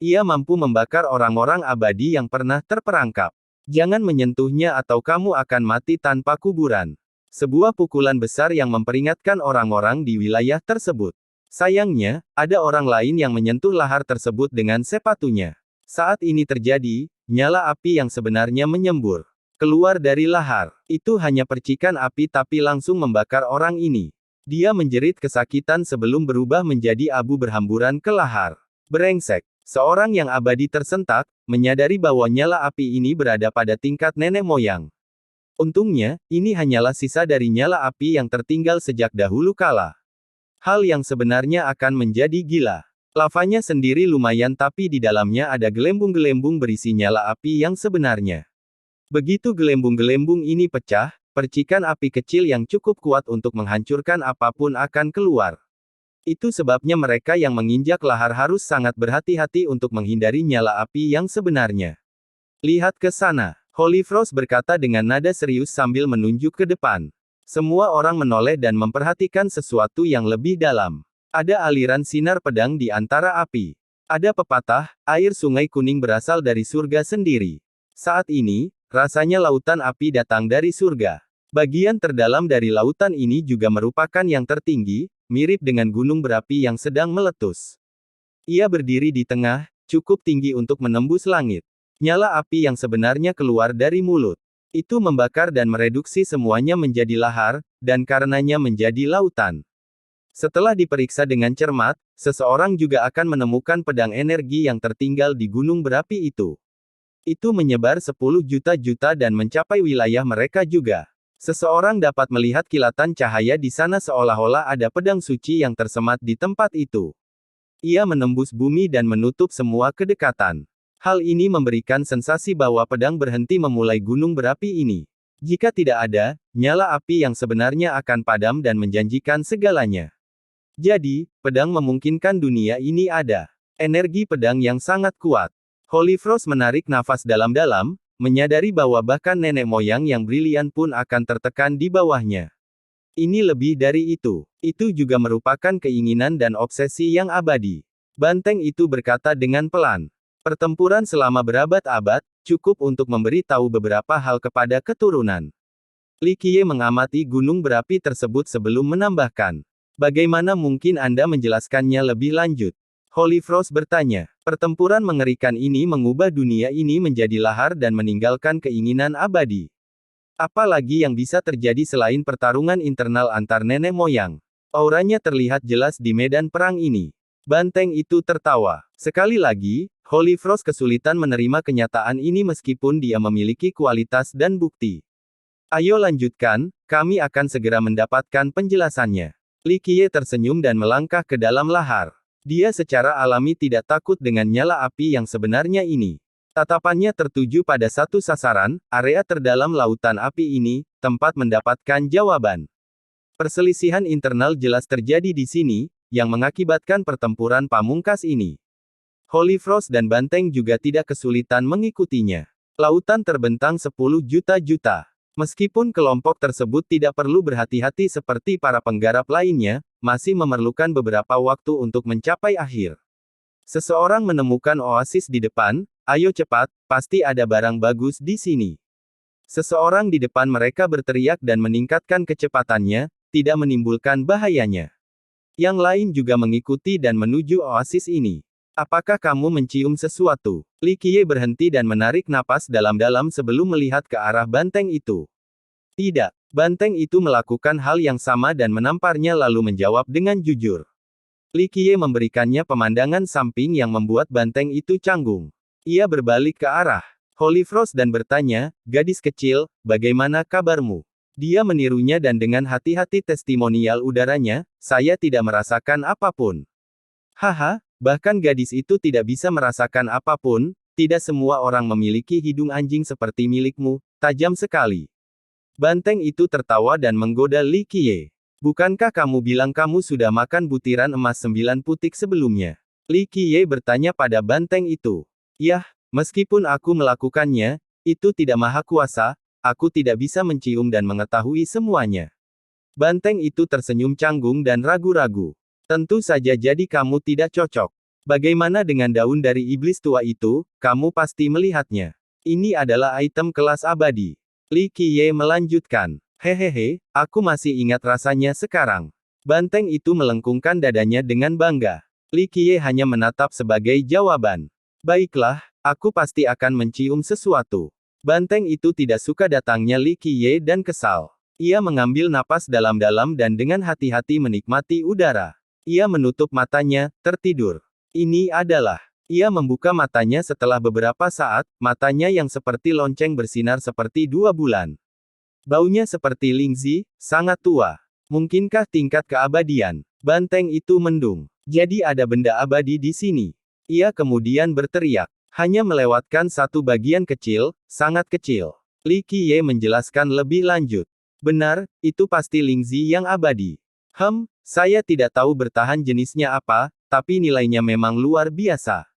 Ia mampu membakar orang-orang abadi yang pernah terperangkap. Jangan menyentuhnya atau kamu akan mati tanpa kuburan. Sebuah pukulan besar yang memperingatkan orang-orang di wilayah tersebut. Sayangnya, ada orang lain yang menyentuh lahar tersebut dengan sepatunya. Saat ini terjadi, nyala api yang sebenarnya menyembur keluar dari lahar. Itu hanya percikan api tapi langsung membakar orang ini. Dia menjerit kesakitan sebelum berubah menjadi abu berhamburan ke lahar. Brengsek. Seorang yang abadi tersentak, menyadari bahwa nyala api ini berada pada tingkat nenek moyang. Untungnya, ini hanyalah sisa dari nyala api yang tertinggal sejak dahulu kala. Hal yang sebenarnya akan menjadi gila. Lavanya sendiri lumayan tapi di dalamnya ada gelembung-gelembung berisi nyala api yang sebenarnya. Begitu gelembung-gelembung ini pecah, percikan api kecil yang cukup kuat untuk menghancurkan apapun akan keluar. Itu sebabnya mereka yang menginjak lahar harus sangat berhati-hati untuk menghindari nyala api yang sebenarnya. Lihat ke sana, Holy Frost berkata dengan nada serius sambil menunjuk ke depan. Semua orang menoleh dan memperhatikan sesuatu yang lebih dalam. Ada aliran sinar pedang di antara api. Ada pepatah, air sungai kuning berasal dari surga sendiri. Saat ini, rasanya lautan api datang dari surga. Bagian terdalam dari lautan ini juga merupakan yang tertinggi, mirip dengan gunung berapi yang sedang meletus. Ia berdiri di tengah, cukup tinggi untuk menembus langit. Nyala api yang sebenarnya keluar dari mulut. Itu membakar dan mereduksi semuanya menjadi lahar, dan karenanya menjadi lautan. Setelah diperiksa dengan cermat, seseorang juga akan menemukan pedang energi yang tertinggal di gunung berapi itu. Itu menyebar 10 juta-juta dan mencapai wilayah mereka juga. Seseorang dapat melihat kilatan cahaya di sana seolah-olah ada pedang suci yang tersemat di tempat itu. Ia menembus bumi dan menutup semua kedekatan. Hal ini memberikan sensasi bahwa pedang berhenti memulai gunung berapi ini. Jika tidak ada, nyala api yang sebenarnya akan padam dan menjanjikan segalanya. Jadi, pedang memungkinkan dunia ini ada energi pedang yang sangat kuat. Holy Frost menarik nafas dalam-dalam, menyadari bahwa bahkan nenek moyang yang brilian pun akan tertekan di bawahnya. Ini lebih dari itu. Itu juga merupakan keinginan dan obsesi yang abadi. Banteng itu berkata dengan pelan. Pertempuran selama berabad-abad, cukup untuk memberi tahu beberapa hal kepada keturunan. Li Qiye mengamati gunung berapi tersebut sebelum menambahkan. Bagaimana mungkin Anda menjelaskannya lebih lanjut? Holy Frost bertanya. Pertempuran mengerikan ini mengubah dunia ini menjadi lahar dan meninggalkan keinginan abadi. Apalagi yang bisa terjadi selain pertarungan internal antar nenek moyang. Auranya terlihat jelas di medan perang ini. Banteng itu tertawa. Sekali lagi, Holy Frost kesulitan menerima kenyataan ini meskipun dia memiliki kualitas dan bukti. Ayo lanjutkan, kami akan segera mendapatkan penjelasannya. Li Qiye tersenyum dan melangkah ke dalam lahar. Dia secara alami tidak takut dengan nyala api yang sebenarnya ini. Tatapannya tertuju pada satu sasaran, area terdalam lautan api ini, tempat mendapatkan jawaban. Perselisihan internal jelas terjadi di sini, yang mengakibatkan pertempuran pamungkas ini. Holy Frost dan Banteng juga tidak kesulitan mengikutinya. Lautan terbentang 10 juta-juta. Meskipun kelompok tersebut tidak perlu berhati-hati seperti para penggarap lainnya, masih memerlukan beberapa waktu untuk mencapai akhir. Seseorang menemukan oasis di depan, ayo cepat, pasti ada barang bagus di sini. Seseorang di depan mereka berteriak dan meningkatkan kecepatannya, tidak menimbulkan bahayanya. Yang lain juga mengikuti dan menuju oasis ini. Apakah kamu mencium sesuatu? Li Qiye berhenti dan menarik napas dalam-dalam sebelum melihat ke arah banteng itu. Tidak. Banteng itu melakukan hal yang sama dan menamparnya lalu menjawab dengan jujur. Li Qiye memberikannya pemandangan samping yang membuat banteng itu canggung. Ia berbalik ke arah Holy Frost dan bertanya, gadis kecil, bagaimana kabarmu? Dia menirunya dan dengan hati-hati testimonial udaranya, saya tidak merasakan apapun. Haha, bahkan gadis itu tidak bisa merasakan apapun, tidak semua orang memiliki hidung anjing seperti milikmu, tajam sekali. Banteng itu tertawa dan menggoda Li Qiye. Bukankah kamu bilang kamu sudah makan butiran emas 9 putik sebelumnya? Li Qiye bertanya pada banteng itu. Yah, meskipun aku melakukannya, itu tidak maha kuasa, aku tidak bisa mencium dan mengetahui semuanya. Banteng itu tersenyum canggung dan ragu-ragu. Tentu saja jadi kamu tidak cocok. Bagaimana dengan daun dari iblis tua itu, kamu pasti melihatnya. Ini adalah item kelas abadi. Li Qiye melanjutkan. Hehehe, aku masih ingat rasanya sekarang. Banteng itu melengkungkan dadanya dengan bangga. Li Qiye hanya menatap sebagai jawaban. Baiklah, aku pasti akan mencium sesuatu. Banteng itu tidak suka datangnya Li Qiye dan kesal. Ia mengambil napas dalam-dalam dan dengan hati-hati menikmati udara. Ia menutup matanya, tertidur. Ini adalah. Ia membuka matanya setelah beberapa saat, matanya yang seperti lonceng bersinar seperti 2 bulan. Baunya seperti Lingzi, sangat tua. Mungkinkah tingkat keabadian? Banteng itu mendung. Jadi ada benda abadi di sini. Ia kemudian berteriak. Hanya melewatkan satu bagian kecil, sangat kecil. Li Qiye menjelaskan lebih lanjut. Benar, itu pasti Lingzi yang abadi. Saya tidak tahu bertahan jenisnya apa, tapi nilainya memang luar biasa.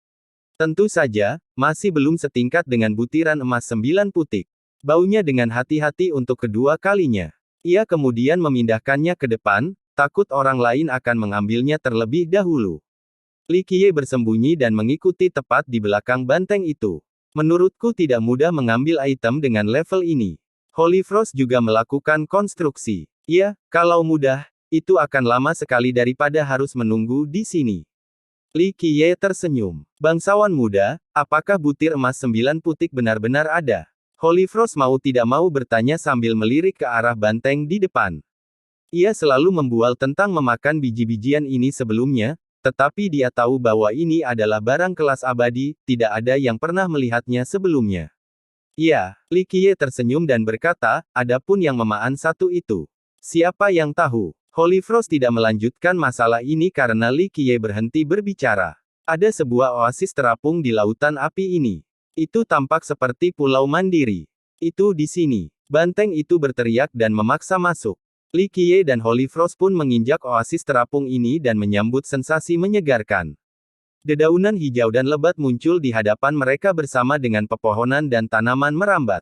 Tentu saja, masih belum setingkat dengan butiran emas 9 putik. Baunya dengan hati-hati untuk kedua kalinya. Ia kemudian memindahkannya ke depan, takut orang lain akan mengambilnya terlebih dahulu. Li Qiye bersembunyi dan mengikuti tepat di belakang banteng itu. Menurutku tidak mudah mengambil item dengan level ini. Holy Frost juga melakukan konstruksi. Ya, kalau mudah, itu akan lama sekali daripada harus menunggu di sini. Li Qiye tersenyum. Bangsawan muda, apakah butir emas 9 putik benar-benar ada? Holy Frost mau tidak mau bertanya sambil melirik ke arah banteng di depan. Ia selalu membual tentang memakan biji-bijian ini sebelumnya, tetapi dia tahu bahwa ini adalah barang kelas abadi, tidak ada yang pernah melihatnya sebelumnya. Ya, Li Qiye tersenyum dan berkata, adapun yang memaan satu itu. Siapa yang tahu? Holy Frost tidak melanjutkan masalah ini karena Li Qiye berhenti berbicara. Ada sebuah oasis terapung di lautan api ini. Itu tampak seperti pulau mandiri. Itu di sini. Banteng itu berteriak dan memaksa masuk. Li Qiye dan Holy Frost pun menginjak oasis terapung ini dan menyambut sensasi menyegarkan. Dedaunan hijau dan lebat muncul di hadapan mereka bersama dengan pepohonan dan tanaman merambat.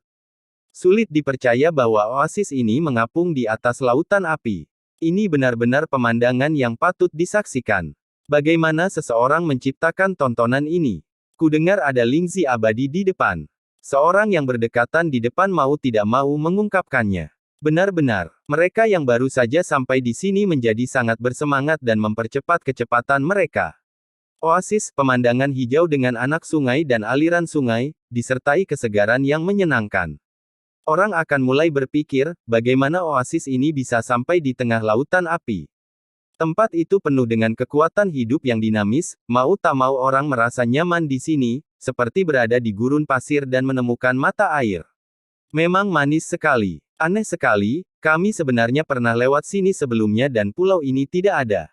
Sulit dipercaya bahwa oasis ini mengapung di atas lautan api. Ini benar-benar pemandangan yang patut disaksikan. Bagaimana seseorang menciptakan tontonan ini? Kudengar ada Lingzi abadi di depan. Seorang yang berdekatan di depan mau tidak mau mengungkapkannya. Benar-benar, mereka yang baru saja sampai di sini menjadi sangat bersemangat dan mempercepat kecepatan mereka. Oasis, pemandangan hijau dengan anak sungai dan aliran sungai, disertai kesegaran yang menyenangkan. Orang akan mulai berpikir, bagaimana oasis ini bisa sampai di tengah lautan api. Tempat itu penuh dengan kekuatan hidup yang dinamis, mau tak mau orang merasa nyaman di sini, seperti berada di gurun pasir dan menemukan mata air. Memang manis sekali. Aneh sekali, kami sebenarnya pernah lewat sini sebelumnya dan pulau ini tidak ada.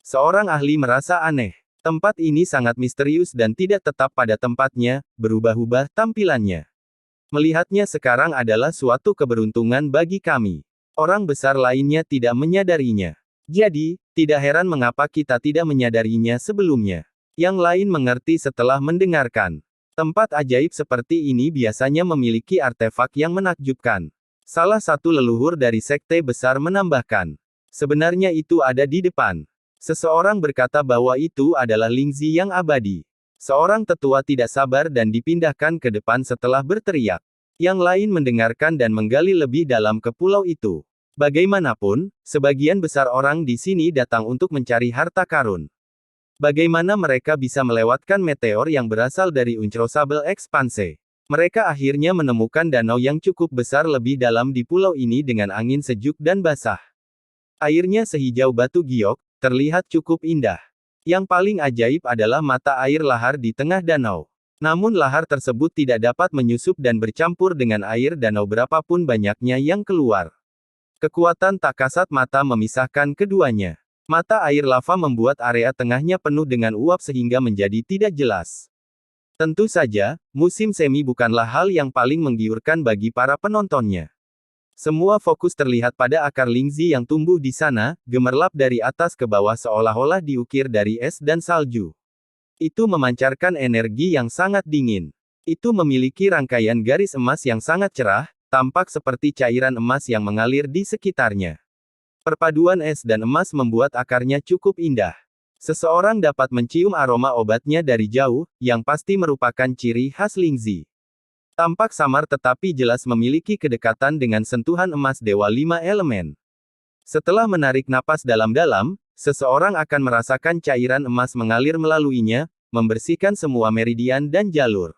Seorang ahli merasa aneh. Tempat ini sangat misterius dan tidak tetap pada tempatnya, berubah-ubah tampilannya. Melihatnya sekarang adalah suatu keberuntungan bagi kami. Orang besar lainnya tidak menyadarinya. Jadi, tidak heran mengapa kita tidak menyadarinya sebelumnya. Yang lain mengerti setelah mendengarkan. Tempat ajaib seperti ini biasanya memiliki artefak yang menakjubkan. Salah satu leluhur dari sekte besar menambahkan. Sebenarnya itu ada di depan. Seseorang berkata bahwa itu adalah Lingzi yang abadi. Seorang tetua tidak sabar dan dipindahkan ke depan setelah berteriak. Yang lain mendengarkan dan menggali lebih dalam ke pulau itu. Bagaimanapun, sebagian besar orang di sini datang untuk mencari harta karun. Bagaimana mereka bisa melewatkan meteor yang berasal dari Uncrosable Expanse? Mereka akhirnya menemukan danau yang cukup besar lebih dalam di pulau ini dengan angin sejuk dan basah. Airnya sehijau batu giok, terlihat cukup indah. Yang paling ajaib adalah mata air lahar di tengah danau. Namun lahar tersebut tidak dapat menyusup dan bercampur dengan air danau berapapun banyaknya yang keluar. Kekuatan tak kasat mata memisahkan keduanya. Mata air lava membuat area tengahnya penuh dengan uap sehingga menjadi tidak jelas. Tentu saja, musim semi bukanlah hal yang paling menggiurkan bagi para penontonnya. Semua fokus terlihat pada akar Lingzi yang tumbuh di sana, gemerlap dari atas ke bawah seolah-olah diukir dari es dan salju. Itu memancarkan energi yang sangat dingin. Itu memiliki rangkaian garis emas yang sangat cerah, tampak seperti cairan emas yang mengalir di sekitarnya. Perpaduan es dan emas membuat akarnya cukup indah. Seseorang dapat mencium aroma obatnya dari jauh, yang pasti merupakan ciri khas Lingzi. Tampak samar tetapi jelas memiliki kedekatan dengan sentuhan emas Dewa Lima Elemen. Setelah menarik napas dalam-dalam, seseorang akan merasakan cairan emas mengalir melaluinya, membersihkan semua meridian dan jalur.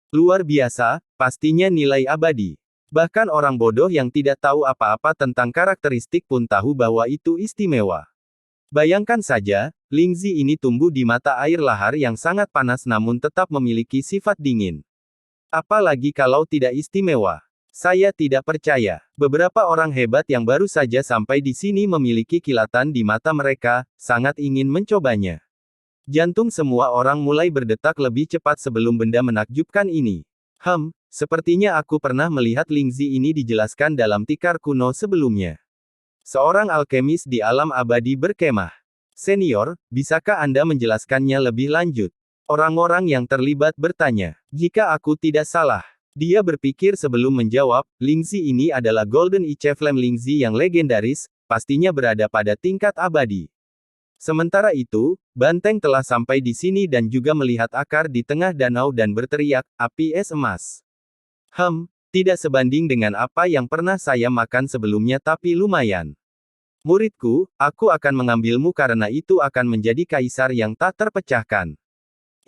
Luar biasa, pastinya nilai abadi. Bahkan orang bodoh yang tidak tahu apa-apa tentang karakteristik pun tahu bahwa itu istimewa. Bayangkan saja, Lingzi ini tumbuh di mata air lahar yang sangat panas namun tetap memiliki sifat dingin. Apalagi kalau tidak istimewa. Saya tidak percaya. Beberapa orang hebat yang baru saja sampai di sini memiliki kilatan di mata mereka, sangat ingin mencobanya. Jantung semua orang mulai berdetak lebih cepat sebelum benda menakjubkan ini. Sepertinya aku pernah melihat Lingzi ini dijelaskan dalam tikar kuno sebelumnya. Seorang alkemis di alam abadi berkemah. Senior, bisakah Anda menjelaskannya lebih lanjut? Orang-orang yang terlibat bertanya. Jika aku tidak salah, dia berpikir sebelum menjawab, Lingzi ini adalah Golden Echevlem Lingzi yang legendaris, pastinya berada pada tingkat abadi. Sementara itu, Banteng telah sampai di sini dan juga melihat akar di tengah danau dan berteriak, api es emas. Tidak sebanding dengan apa yang pernah saya makan sebelumnya tapi lumayan. Muridku, aku akan mengambilmu karena itu akan menjadi kaisar yang tak terpecahkan.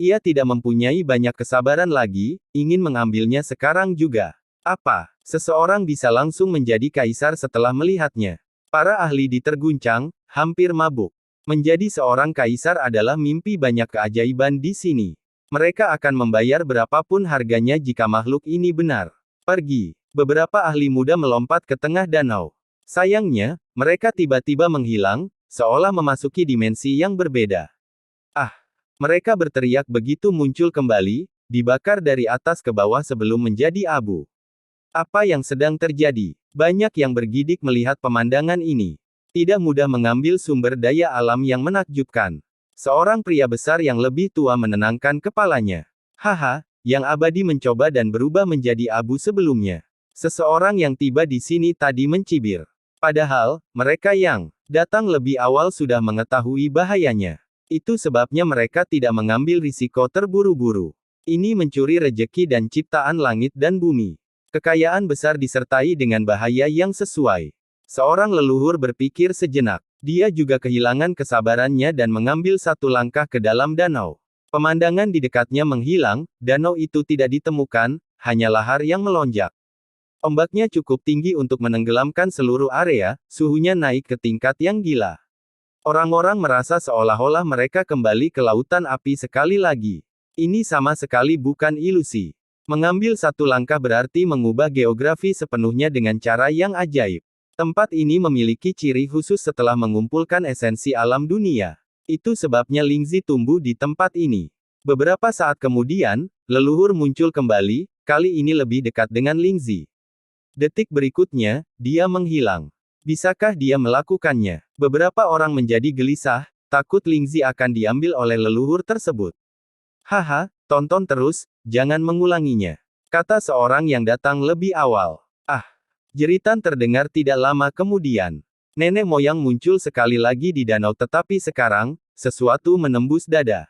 Ia tidak mempunyai banyak kesabaran lagi, ingin mengambilnya sekarang juga. Apa? Seseorang bisa langsung menjadi kaisar setelah melihatnya. Para ahli diterguncang, hampir mabuk. Menjadi seorang kaisar adalah mimpi banyak keajaiban di sini. Mereka akan membayar berapapun harganya jika makhluk ini benar. Pergi. Beberapa ahli muda melompat ke tengah danau. Sayangnya, mereka tiba-tiba menghilang, seolah memasuki dimensi yang berbeda. Mereka berteriak begitu muncul kembali, dibakar dari atas ke bawah sebelum menjadi abu. Apa yang sedang terjadi? Banyak yang bergidik melihat pemandangan ini. Tidak mudah mengambil sumber daya alam yang menakjubkan. Seorang pria besar yang lebih tua menenangkan kepalanya. Haha, yang abadi mencoba dan berubah menjadi abu sebelumnya. Seseorang yang tiba di sini tadi mencibir. Padahal, mereka yang datang lebih awal sudah mengetahui bahayanya. Itu sebabnya mereka tidak mengambil risiko terburu-buru. Ini mencuri rejeki dan ciptaan langit dan bumi. Kekayaan besar disertai dengan bahaya yang sesuai. Seorang leluhur berpikir sejenak. Dia juga kehilangan kesabarannya dan mengambil satu langkah ke dalam danau. Pemandangan di dekatnya menghilang, danau itu tidak ditemukan, hanya lahar yang melonjak. Ombaknya cukup tinggi untuk menenggelamkan seluruh area, suhunya naik ke tingkat yang gila. Orang-orang merasa seolah-olah mereka kembali ke lautan api sekali lagi. Ini sama sekali bukan ilusi. Mengambil satu langkah berarti mengubah geografi sepenuhnya dengan cara yang ajaib. Tempat ini memiliki ciri khusus setelah mengumpulkan esensi alam dunia. Itu sebabnya Lingzi tumbuh di tempat ini. Beberapa saat kemudian, leluhur muncul kembali, kali ini lebih dekat dengan Lingzi. Detik berikutnya, dia menghilang. Bisakah dia melakukannya? Beberapa orang menjadi gelisah, takut Lingzi akan diambil oleh leluhur tersebut. Haha, tonton terus, jangan mengulanginya, kata seorang yang datang lebih awal. Ah, jeritan terdengar tidak lama kemudian. Nenek moyang muncul sekali lagi di danau tetapi sekarang, sesuatu menembus dada.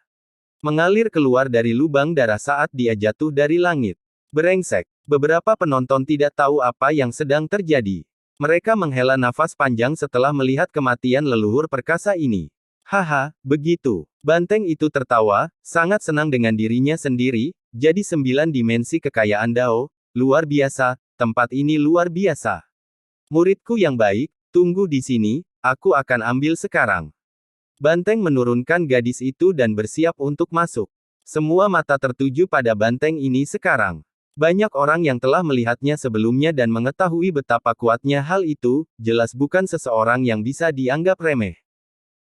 Mengalir keluar dari lubang darah saat dia jatuh dari langit. Brengsek. Beberapa penonton tidak tahu apa yang sedang terjadi. Mereka menghela nafas panjang setelah melihat kematian leluhur perkasa ini. Haha, begitu. Banteng itu tertawa, sangat senang dengan dirinya sendiri, jadi 9 dimensi kekayaan Dao, luar biasa, tempat ini luar biasa. Muridku yang baik, tunggu di sini, aku akan ambil sekarang. Banteng menurunkan gadis itu dan bersiap untuk masuk. Semua mata tertuju pada banteng ini sekarang. Banyak orang yang telah melihatnya sebelumnya dan mengetahui betapa kuatnya hal itu, jelas bukan seseorang yang bisa dianggap remeh.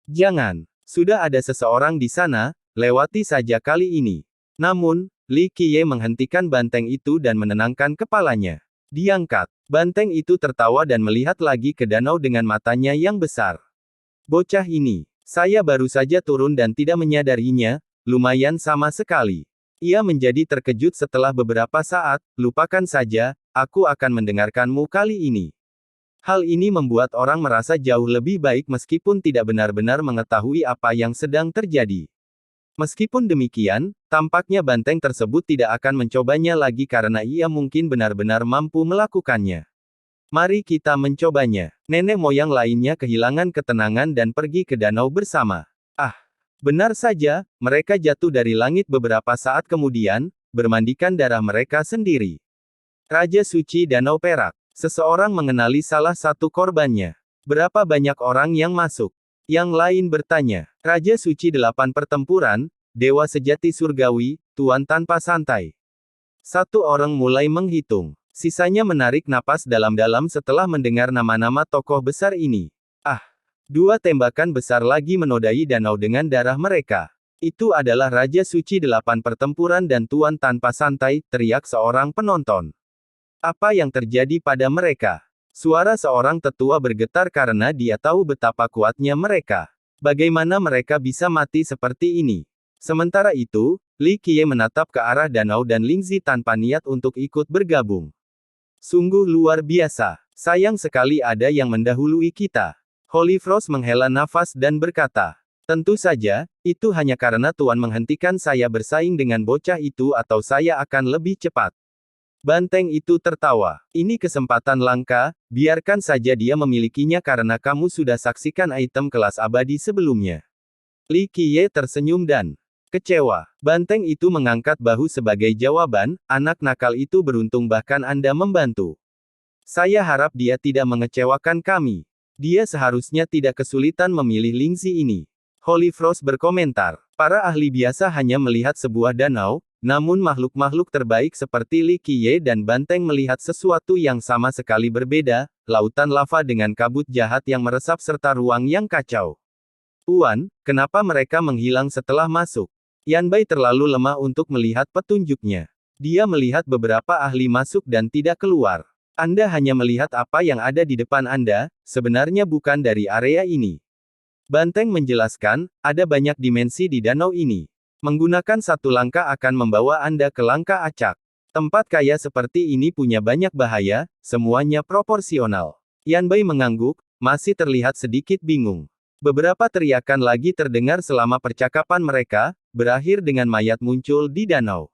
Jangan, sudah ada seseorang di sana, lewati saja kali ini. Namun, Li Qiye menghentikan banteng itu dan menenangkan kepalanya. Diangkat, banteng itu tertawa dan melihat lagi ke danau dengan matanya yang besar. Bocah ini, saya baru saja turun dan tidak menyadarinya, lumayan sama sekali. Ia menjadi terkejut setelah beberapa saat, lupakan saja, aku akan mendengarkanmu kali ini. Hal ini membuat orang merasa jauh lebih baik meskipun tidak benar-benar mengetahui apa yang sedang terjadi. Meskipun demikian, tampaknya banteng tersebut tidak akan mencobanya lagi karena ia mungkin benar-benar mampu melakukannya. Mari kita mencobanya. Nenek moyang lainnya kehilangan ketenangan dan pergi ke danau bersama. Ah! Benar saja, mereka jatuh dari langit beberapa saat kemudian, bermandikan darah mereka sendiri. Raja Suci Danau Perak. Seseorang mengenali salah satu korbannya. Berapa banyak orang yang masuk? Yang lain bertanya. Raja Suci 8 pertempuran, Dewa Sejati Surgawi, Tuan tanpa santai. Satu orang mulai menghitung. Sisanya menarik napas dalam-dalam setelah mendengar nama-nama tokoh besar ini. Ah! 2 tembakan besar lagi menodai danau dengan darah mereka. Itu adalah Raja Suci 8 pertempuran dan Tuan tanpa santai, teriak seorang penonton. Apa yang terjadi pada mereka? Suara seorang tetua bergetar karena dia tahu betapa kuatnya mereka. Bagaimana mereka bisa mati seperti ini? Sementara itu, Li Qiye menatap ke arah danau dan Lingzi tanpa niat untuk ikut bergabung. Sungguh luar biasa. Sayang sekali ada yang mendahului kita. Holy Frost menghela nafas dan berkata, tentu saja, itu hanya karena Tuan menghentikan saya bersaing dengan bocah itu atau saya akan lebih cepat. Banteng itu tertawa. Ini kesempatan langka, biarkan saja dia memilikinya karena kamu sudah saksikan item kelas abadi sebelumnya. Li Qiye tersenyum dan kecewa. Banteng itu mengangkat bahu sebagai jawaban, anak nakal itu beruntung bahkan Anda membantu. Saya harap dia tidak mengecewakan kami. Dia seharusnya tidak kesulitan memilih Lingzi ini. Holy Frost berkomentar. Para ahli biasa hanya melihat sebuah danau, namun makhluk-makhluk terbaik seperti Li Qiye dan Banteng melihat sesuatu yang sama sekali berbeda, lautan lava dengan kabut jahat yang meresap serta ruang yang kacau. Tuan, kenapa mereka menghilang setelah masuk? Yanbai terlalu lemah untuk melihat petunjuknya. Dia melihat beberapa ahli masuk dan tidak keluar. Anda hanya melihat apa yang ada di depan Anda, sebenarnya bukan dari area ini. Banteng menjelaskan, ada banyak dimensi di danau ini. Menggunakan satu langkah akan membawa Anda ke langkah acak. Tempat kaya seperti ini punya banyak bahaya, semuanya proporsional. Yanbei mengangguk, masih terlihat sedikit bingung. Beberapa teriakan lagi terdengar selama percakapan mereka, berakhir dengan mayat muncul di danau.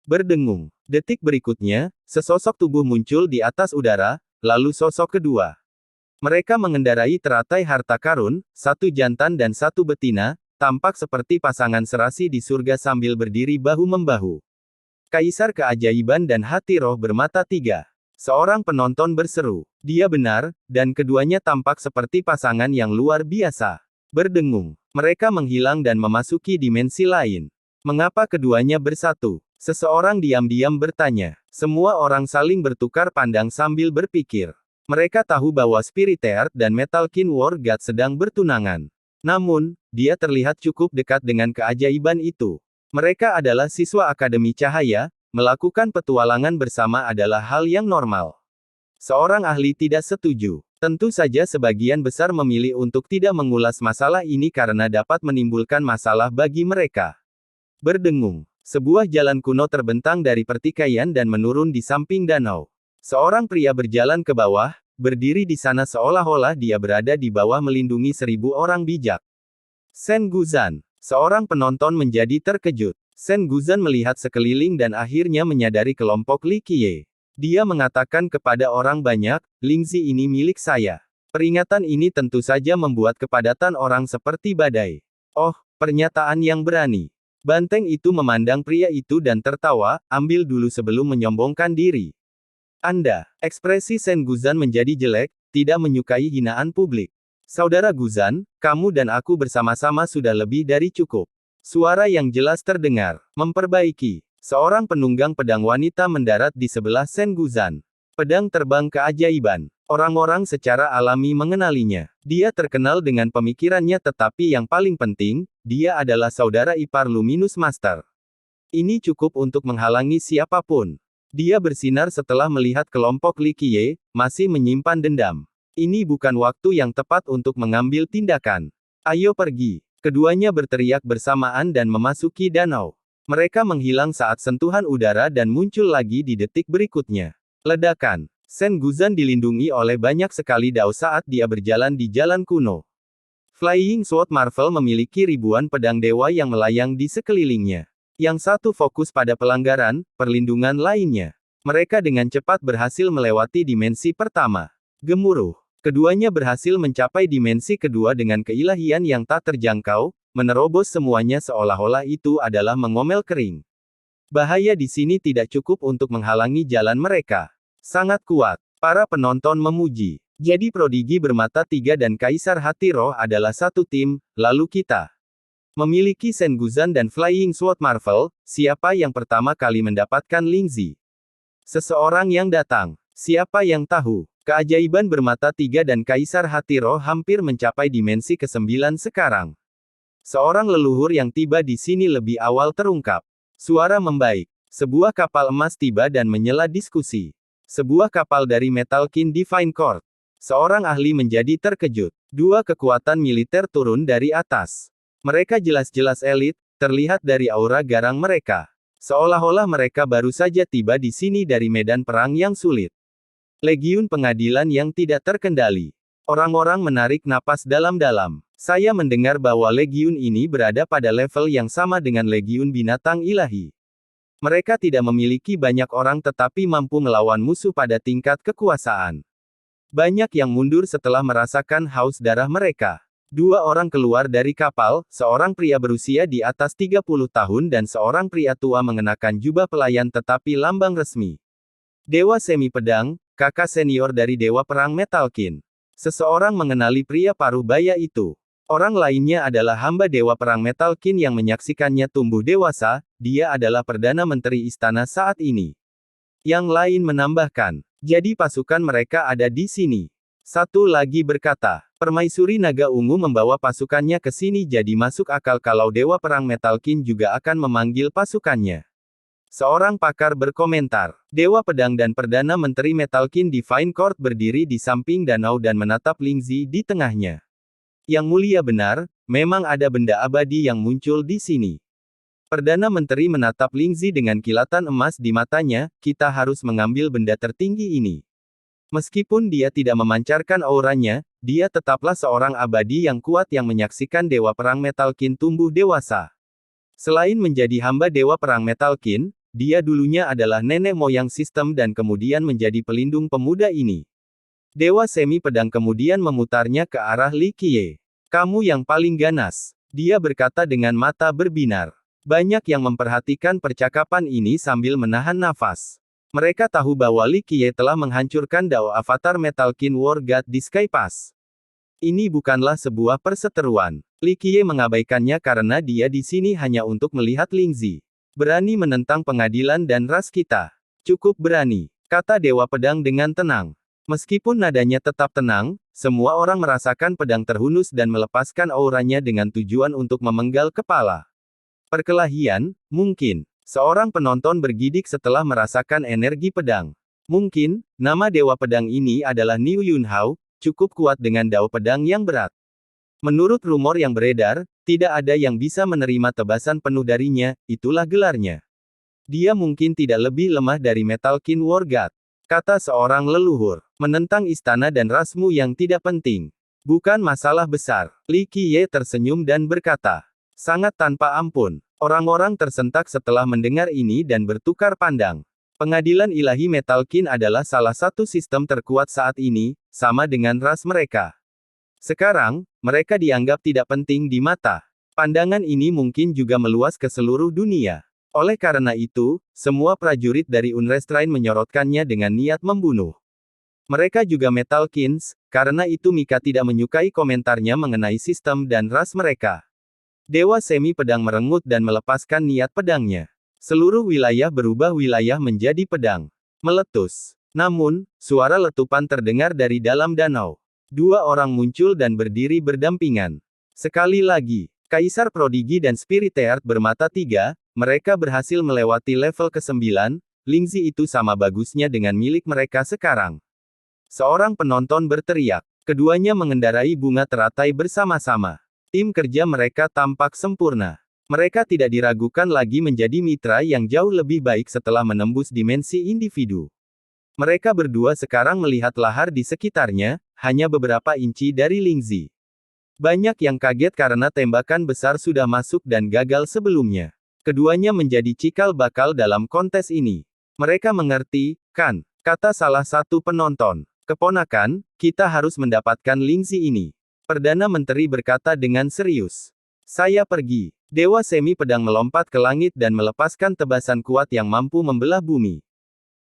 Berdengung. Detik berikutnya, sesosok tubuh muncul di atas udara, lalu sosok kedua. Mereka mengendarai teratai harta karun, satu jantan dan satu betina, tampak seperti pasangan serasi di surga sambil berdiri bahu-membahu. Kaisar keajaiban dan hati roh bermata tiga. Seorang penonton berseru, dia benar, dan keduanya tampak seperti pasangan yang luar biasa. Berdengung. Mereka menghilang dan memasuki dimensi lain. Mengapa keduanya bersatu? Seseorang diam-diam bertanya. Semua orang saling bertukar pandang sambil berpikir. Mereka tahu bahwa Spirited dan Metalkin War God sedang bertunangan. Namun, dia terlihat cukup dekat dengan keajaiban itu. Mereka adalah siswa Akademi Cahaya, melakukan petualangan bersama adalah hal yang normal. Seorang ahli tidak setuju. Tentu saja sebagian besar memilih untuk tidak mengulas masalah ini karena dapat menimbulkan masalah bagi mereka. Berdengung. Sebuah jalan kuno terbentang dari pertikaian dan menurun di samping danau. Seorang pria berjalan ke bawah, berdiri di sana seolah-olah dia berada di bawah melindungi 1000 orang bijak. Sen Guzan. Seorang penonton menjadi terkejut. Sen Guzan melihat sekeliling dan akhirnya menyadari kelompok Li Qiye. Dia mengatakan kepada orang banyak, Lingzi ini milik saya. Peringatan ini tentu saja membuat kepadatan orang seperti badai. Oh, pernyataan yang berani. Banteng itu memandang pria itu dan tertawa, ambil dulu sebelum menyombongkan diri. Anda, ekspresi Sen Guzan menjadi jelek, tidak menyukai hinaan publik. Saudara Guzan, kamu dan aku bersama-sama sudah lebih dari cukup. Suara yang jelas terdengar. Memperbaiki. Seorang penunggang pedang wanita mendarat di sebelah Sen Guzan. Pedang terbang keajaiban. Orang-orang secara alami mengenalinya. Dia terkenal dengan pemikirannya tetapi yang paling penting, dia adalah saudara ipar Luminous Master. Ini cukup untuk menghalangi siapapun. Dia bersinar setelah melihat kelompok Li Qiye, masih menyimpan dendam. Ini bukan waktu yang tepat untuk mengambil tindakan. Ayo pergi. Keduanya berteriak bersamaan dan memasuki danau. Mereka menghilang saat sentuhan udara dan muncul lagi di detik berikutnya. Ledakan. Sen Guzan dilindungi oleh banyak sekali dao saat dia berjalan di jalan kuno. Flying Sword Marvel memiliki ribuan pedang dewa yang melayang di sekelilingnya. Yang satu fokus pada pelanggaran, perlindungan lainnya. Mereka dengan cepat berhasil melewati dimensi pertama. Gemuruh. Keduanya berhasil mencapai dimensi kedua dengan keilahian yang tak terjangkau, menerobos semuanya seolah-olah itu adalah mengomel kering. Bahaya di sini tidak cukup untuk menghalangi jalan mereka. Sangat kuat. Para penonton memuji. Jadi Prodigi bermata tiga dan Kaisar Hati Roh adalah satu tim, lalu kita memiliki Sen Guzan dan Flying Sword Marvel, siapa yang pertama kali mendapatkan Lingzi? Seseorang yang datang. Siapa yang tahu? Keajaiban bermata tiga dan Kaisar Hati Roh hampir mencapai dimensi ke-9 sekarang. Seorang leluhur yang tiba di sini lebih awal terungkap. Suara membaik. Sebuah kapal emas tiba dan menyela diskusi. Sebuah kapal dari Metalkin Divine Court. Seorang ahli menjadi terkejut. Dua kekuatan militer turun dari atas. Mereka jelas-jelas elit, terlihat dari aura garang mereka. Seolah-olah mereka baru saja tiba di sini dari medan perang yang sulit. Legiun pengadilan yang tidak terkendali. Orang-orang menarik napas dalam-dalam. Saya mendengar bahwa legiun ini berada pada level yang sama dengan legiun binatang ilahi. Mereka tidak memiliki banyak orang tetapi mampu melawan musuh pada tingkat kekuasaan. Banyak yang mundur setelah merasakan haus darah mereka. Dua orang keluar dari kapal, seorang pria berusia di atas 30 tahun dan seorang pria tua mengenakan jubah pelayan tetapi lambang resmi. Dewa Semi Pedang, kakak senior dari Dewa Perang Metalkin. Seseorang mengenali pria paruh baya itu. Orang lainnya adalah hamba Dewa Perang Metalkin yang menyaksikannya tumbuh dewasa, dia adalah Perdana Menteri Istana saat ini. Yang lain menambahkan, jadi pasukan mereka ada di sini. Satu lagi berkata, Permaisuri Naga Ungu membawa pasukannya ke sini jadi masuk akal kalau Dewa Perang Metalkin juga akan memanggil pasukannya. Seorang pakar berkomentar. Dewa Pedang dan Perdana Menteri Metalkin Divine Court berdiri di samping danau dan menatap Lingzi di tengahnya. Yang mulia benar, memang ada benda abadi yang muncul di sini. Perdana Menteri menatap Lingzi dengan kilatan emas di matanya, kita harus mengambil benda tertinggi ini. Meskipun dia tidak memancarkan auranya, dia tetaplah seorang abadi yang kuat yang menyaksikan Dewa Perang Metalkin tumbuh dewasa. Selain menjadi hamba Dewa Perang Metalkin, dia dulunya adalah nenek moyang sistem dan kemudian menjadi pelindung pemuda ini. Dewa Semi Pedang kemudian memutarnya ke arah Li Qiye. Kamu yang paling ganas. Dia berkata dengan mata berbinar. Banyak yang memperhatikan percakapan ini sambil menahan nafas. Mereka tahu bahwa Li Qiye telah menghancurkan Dao Avatar Metalkin War God di Sky Pass. Ini bukanlah sebuah perseteruan. Li Qiye mengabaikannya karena dia di sini hanya untuk melihat Lingzi. Berani menentang pengadilan dan ras kita. Cukup berani, kata Dewa Pedang dengan tenang. Meskipun nadanya tetap tenang, semua orang merasakan pedang terhunus dan melepaskan auranya dengan tujuan untuk memenggal kepala. Perkelahian, mungkin. Seorang penonton bergidik setelah merasakan energi pedang. Mungkin, nama Dewa Pedang ini adalah Niu Yunhao, cukup kuat dengan dao pedang yang berat. Menurut rumor yang beredar, tidak ada yang bisa menerima tebasan penuh darinya, itulah gelarnya. Dia mungkin tidak lebih lemah dari Metalkin War God, kata seorang leluhur. Menentang istana dan rasmu yang tidak penting. Bukan masalah besar. Li Qiye tersenyum dan berkata. Sangat tanpa ampun. Orang-orang tersentak setelah mendengar ini dan bertukar pandang. Pengadilan ilahi Metalkin adalah salah satu sistem terkuat saat ini, sama dengan ras mereka. Sekarang, mereka dianggap tidak penting di mata. Pandangan ini mungkin juga meluas ke seluruh dunia. Oleh karena itu, semua prajurit dari Unrestrain menyorotkannya dengan niat membunuh. Mereka juga Metalkins, karena itu Mika tidak menyukai komentarnya mengenai sistem dan ras mereka. Dewa Semi Pedang merengut dan melepaskan niat pedangnya. Seluruh wilayah berubah wilayah menjadi pedang. Meletus. Namun, suara letupan terdengar dari dalam danau. Dua orang muncul dan berdiri berdampingan. Sekali lagi, Kaisar Prodigi dan Spiritheart bermata tiga, mereka berhasil melewati level ke-9, Lingzi itu sama bagusnya dengan milik mereka sekarang. Seorang penonton berteriak. Keduanya mengendarai bunga teratai bersama-sama. Tim kerja mereka tampak sempurna. Mereka tidak diragukan lagi menjadi mitra yang jauh lebih baik setelah menembus dimensi individu. Mereka berdua sekarang melihat lahar di sekitarnya, hanya beberapa inci dari Lingzi. Banyak yang kaget karena tembakan besar sudah masuk dan gagal sebelumnya. Keduanya menjadi cikal bakal dalam kontes ini. Mereka mengerti, kan? Kata salah satu penonton. Keponakan, kita harus mendapatkan Lingzi ini. Perdana Menteri berkata dengan serius. Saya pergi. Dewa Semi Pedang melompat ke langit dan melepaskan tebasan kuat yang mampu membelah bumi.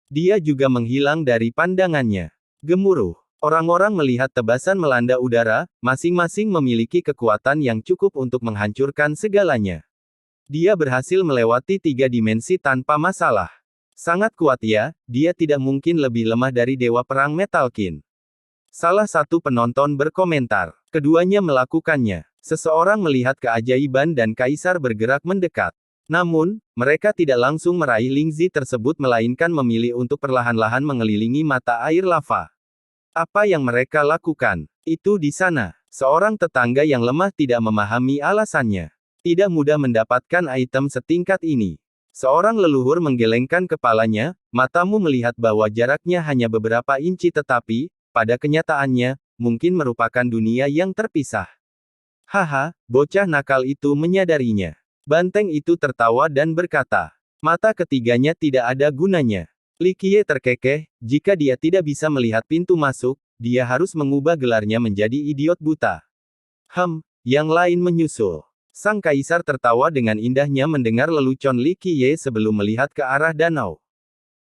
Dia juga menghilang dari pandangannya. Gemuruh. Orang-orang melihat tebasan melanda udara, masing-masing memiliki kekuatan yang cukup untuk menghancurkan segalanya. Dia berhasil melewati 3 dimensi tanpa masalah. Sangat kuat ya, dia tidak mungkin lebih lemah dari Dewa Perang Metalkin. Salah satu penonton berkomentar. Keduanya melakukannya. Seseorang melihat keajaiban dan Kaisar bergerak mendekat. Namun, mereka tidak langsung meraih Lingzi tersebut melainkan memilih untuk perlahan-lahan mengelilingi mata air lava. Apa yang mereka lakukan? Itu di sana. Seorang tetangga yang lemah tidak memahami alasannya. Tidak mudah mendapatkan item setingkat ini. Seorang leluhur menggelengkan kepalanya, matamu melihat bahwa jaraknya hanya beberapa inci tetapi, pada kenyataannya, mungkin merupakan dunia yang terpisah. Haha, bocah nakal itu menyadarinya. Banteng itu tertawa dan berkata, mata ketiganya tidak ada gunanya. Li Qiye terkekeh, jika dia tidak bisa melihat pintu masuk, dia harus mengubah gelarnya menjadi idiot buta. Yang lain menyusul. Sang Kaisar tertawa dengan indahnya mendengar lelucon Li Qiye sebelum melihat ke arah danau.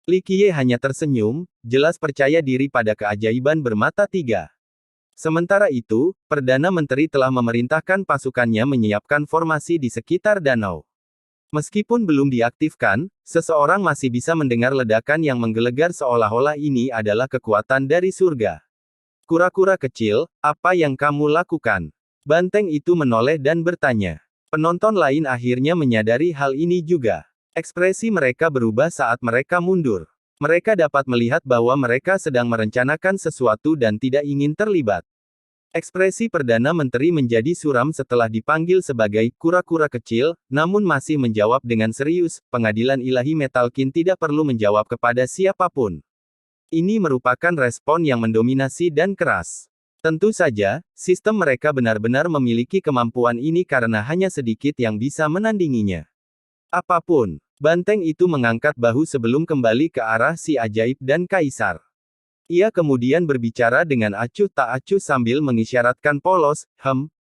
Li Qiye hanya tersenyum, jelas percaya diri pada keajaiban bermata tiga. Sementara itu, Perdana Menteri telah memerintahkan pasukannya menyiapkan formasi di sekitar danau. Meskipun belum diaktifkan, seseorang masih bisa mendengar ledakan yang menggelegar seolah-olah ini adalah kekuatan dari surga. Kura-kura kecil, apa yang kamu lakukan? Banteng itu menoleh dan bertanya. Penonton lain akhirnya menyadari hal ini juga. Ekspresi mereka berubah saat mereka mundur. Mereka dapat melihat bahwa mereka sedang merencanakan sesuatu dan tidak ingin terlibat. Ekspresi Perdana Menteri menjadi suram setelah dipanggil sebagai kura-kura kecil, namun masih menjawab dengan serius. Pengadilan Ilahi Metalkin tidak perlu menjawab kepada siapapun. Ini merupakan respon yang mendominasi dan keras. Tentu saja, sistem mereka benar-benar memiliki kemampuan ini karena hanya sedikit yang bisa menandinginya. Apapun, banteng itu mengangkat bahu sebelum kembali ke arah si ajaib dan kaisar. Ia kemudian berbicara dengan acuh tak acuh sambil mengisyaratkan polos,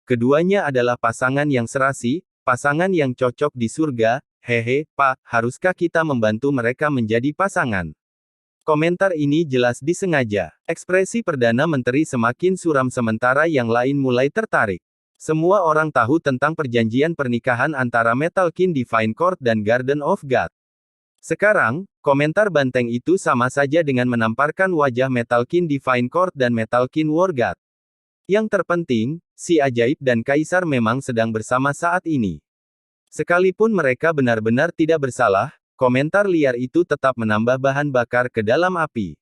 keduanya adalah pasangan yang serasi, pasangan yang cocok di surga, hehe, Pak, haruskah kita membantu mereka menjadi pasangan? Komentar ini jelas disengaja. Ekspresi Perdana Menteri semakin suram sementara yang lain mulai tertarik. Semua orang tahu tentang perjanjian pernikahan antara Metalkin Divine Court dan Garden of God. Sekarang, komentar banteng itu sama saja dengan menamparkan wajah Metalkin Divine Court dan Metalkin War God. Yang terpenting, si ajaib dan kaisar memang sedang bersama saat ini. Sekalipun mereka benar-benar tidak bersalah, komentar liar itu tetap menambah bahan bakar ke dalam api.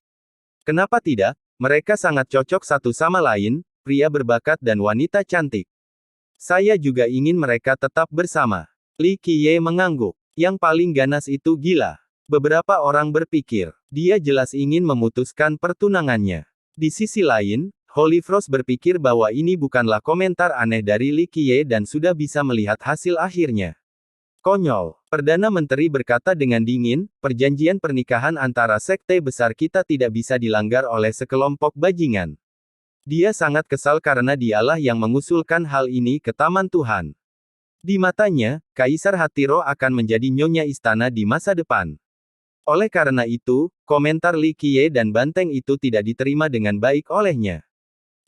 Kenapa tidak? Mereka sangat cocok satu sama lain, pria berbakat dan wanita cantik. Saya juga ingin mereka tetap bersama. Li Qiye mengangguk. Yang paling ganas itu gila. Beberapa orang berpikir, dia jelas ingin memutuskan pertunangannya. Di sisi lain, Holy Frost berpikir bahwa ini bukanlah komentar aneh dari Li Qiye dan sudah bisa melihat hasil akhirnya. Konyol. Perdana Menteri berkata dengan dingin, perjanjian pernikahan antara sekte besar kita tidak bisa dilanggar oleh sekelompok bajingan. Dia sangat kesal karena dialah yang mengusulkan hal ini ke Taman Tuhan. Di matanya, Kaisar Hatiro akan menjadi nyonya istana di masa depan. Oleh karena itu, komentar Li Qiye dan banteng itu tidak diterima dengan baik olehnya.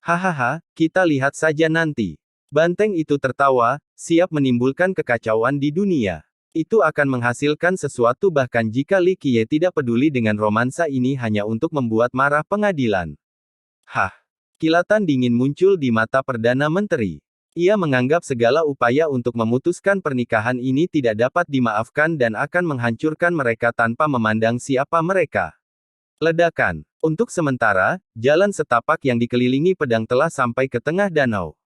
Hahaha, kita lihat saja nanti. Banteng itu tertawa, siap menimbulkan kekacauan di dunia. Itu akan menghasilkan sesuatu bahkan jika Li Qiye tidak peduli dengan romansa ini hanya untuk membuat marah pengadilan. Hah. Kilatan dingin muncul di mata Perdana Menteri. Ia menganggap segala upaya untuk memutuskan pernikahan ini tidak dapat dimaafkan dan akan menghancurkan mereka tanpa memandang siapa mereka. Ledakan. Untuk sementara, jalan setapak yang dikelilingi pedang telah sampai ke tengah danau.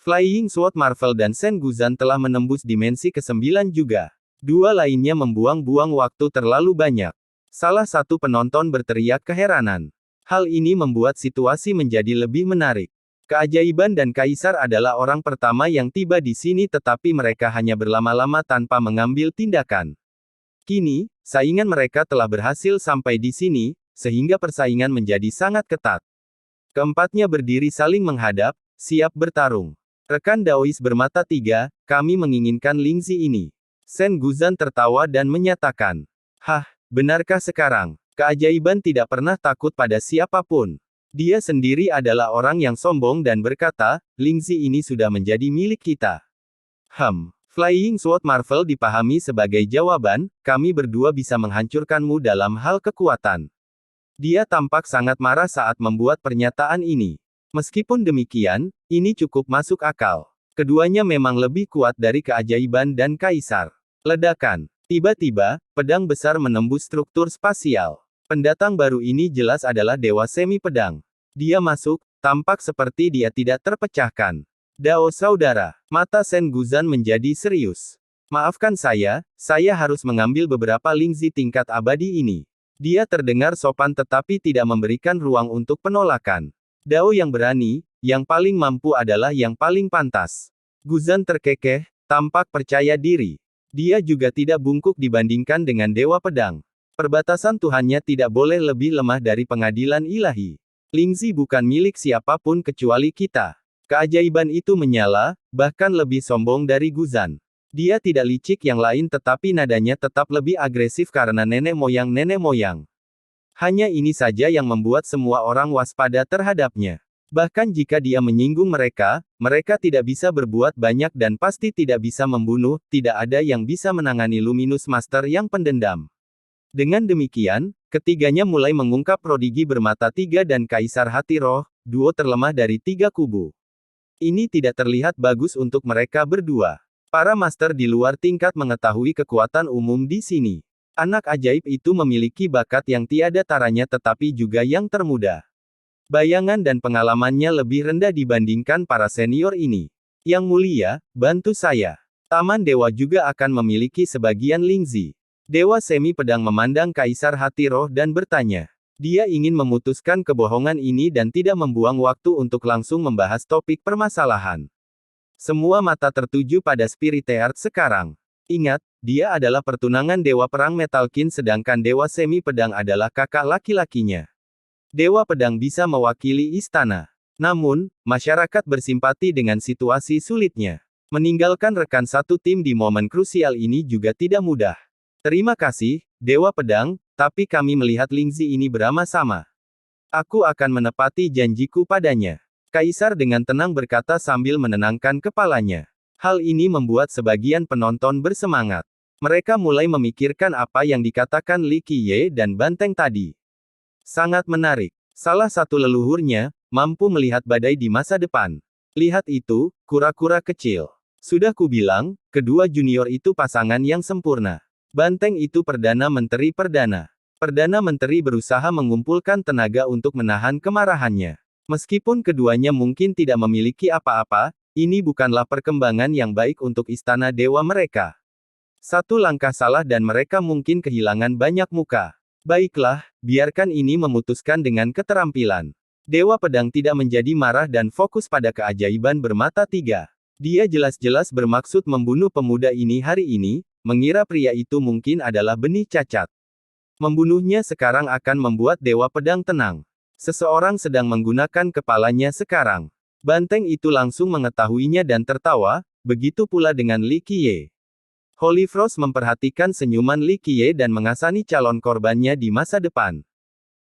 Flying Sword Marvel dan Sen Guzan telah menembus dimensi ke-9 juga. Dua lainnya membuang-buang waktu terlalu banyak. Salah satu penonton berteriak keheranan. Hal ini membuat situasi menjadi lebih menarik. Keajaiban dan Kaisar adalah orang pertama yang tiba di sini tetapi mereka hanya berlama-lama tanpa mengambil tindakan. Kini, saingan mereka telah berhasil sampai di sini, sehingga persaingan menjadi sangat ketat. Keempatnya berdiri saling menghadap, siap bertarung. Rekan Daois bermata tiga, kami menginginkan Lingzi ini. Sen Guzan tertawa dan menyatakan, hah, benarkah sekarang? Keajaiban tidak pernah takut pada siapapun. Dia sendiri adalah orang yang sombong dan berkata, Lingzi ini sudah menjadi milik kita. Flying Sword Marvel dipahami sebagai jawaban, kami berdua bisa menghancurkanmu dalam hal kekuatan. Dia tampak sangat marah saat membuat pernyataan ini. Meskipun demikian, ini cukup masuk akal. Keduanya memang lebih kuat dari keajaiban dan kaisar. Ledakan. Tiba-tiba, pedang besar menembus struktur spasial. Pendatang baru ini jelas adalah Dewa Semi Pedang. Dia masuk, tampak seperti dia tidak terpecahkan. Dao saudara, mata Sen Guzan menjadi serius. Maafkan saya harus mengambil beberapa Lingzi tingkat abadi ini. Dia terdengar sopan tetapi tidak memberikan ruang untuk penolakan. Dao yang berani, yang paling mampu adalah yang paling pantas. Guzan terkekeh, tampak percaya diri. Dia juga tidak bungkuk dibandingkan dengan Dewa Pedang. Perbatasan Tuhannya tidak boleh lebih lemah dari pengadilan ilahi. Lingzi bukan milik siapapun kecuali kita. Keajaiban itu menyala, bahkan lebih sombong dari Guzan. Dia tidak licik yang lain tetapi nadanya tetap lebih agresif karena nenek moyang. Hanya ini saja yang membuat semua orang waspada terhadapnya. Bahkan jika dia menyinggung mereka, mereka tidak bisa berbuat banyak dan pasti tidak bisa membunuh, tidak ada yang bisa menangani Luminous Master yang pendendam. Dengan demikian, ketiganya mulai mengungkap prodigi bermata tiga dan Kaisar Hati Roh, duo terlemah dari tiga kubu. Ini tidak terlihat bagus untuk mereka berdua. Para master di luar tingkat mengetahui kekuatan umum di sini. Anak ajaib itu memiliki bakat yang tiada taranya tetapi juga yang termuda. Bayangan dan pengalamannya lebih rendah dibandingkan para senior ini. Yang mulia, bantu saya. Taman Dewa juga akan memiliki sebagian Lingzi. Dewa Semi Pedang memandang Kaisar Hati Roh dan bertanya. Dia ingin memutuskan kebohongan ini dan tidak membuang waktu untuk langsung membahas topik permasalahan. Semua mata tertuju pada Spirit Earth sekarang. Ingat, dia adalah pertunangan Dewa Perang Metalkin sedangkan Dewa Semi Pedang adalah kakak laki-lakinya. Dewa Pedang bisa mewakili istana. Namun, masyarakat bersimpati dengan situasi sulitnya. Meninggalkan rekan satu tim di momen krusial ini juga tidak mudah. Terima kasih, Dewa Pedang, tapi kami melihat Lingzi ini bersama-sama. Aku akan menepati janjiku padanya. Kaisar dengan tenang berkata sambil menenangkan kepalanya. Hal ini membuat sebagian penonton bersemangat. Mereka mulai memikirkan apa yang dikatakan Li Qiye dan Banteng tadi. Sangat menarik. Salah satu leluhurnya, mampu melihat badai di masa depan. Lihat itu, kura-kura kecil. Sudah kubilang, kedua junior itu pasangan yang sempurna. Banteng itu Perdana Menteri Perdana. Perdana Menteri berusaha mengumpulkan tenaga untuk menahan kemarahannya. Meskipun keduanya mungkin tidak memiliki apa-apa, ini bukanlah perkembangan yang baik untuk istana dewa mereka. Satu langkah salah dan mereka mungkin kehilangan banyak muka. Baiklah, biarkan ini memutuskan dengan keterampilan. Dewa Pedang tidak menjadi marah dan fokus pada keajaiban bermata tiga. Dia jelas-jelas bermaksud membunuh pemuda ini hari ini, mengira pria itu mungkin adalah benih cacat. Membunuhnya sekarang akan membuat Dewa Pedang tenang. Seseorang sedang menggunakan kepalanya sekarang. Banteng itu langsung mengetahuinya dan tertawa, begitu pula dengan Li Qiye. Holy Frost memperhatikan senyuman Li Qiye dan mengasani calon korbannya di masa depan.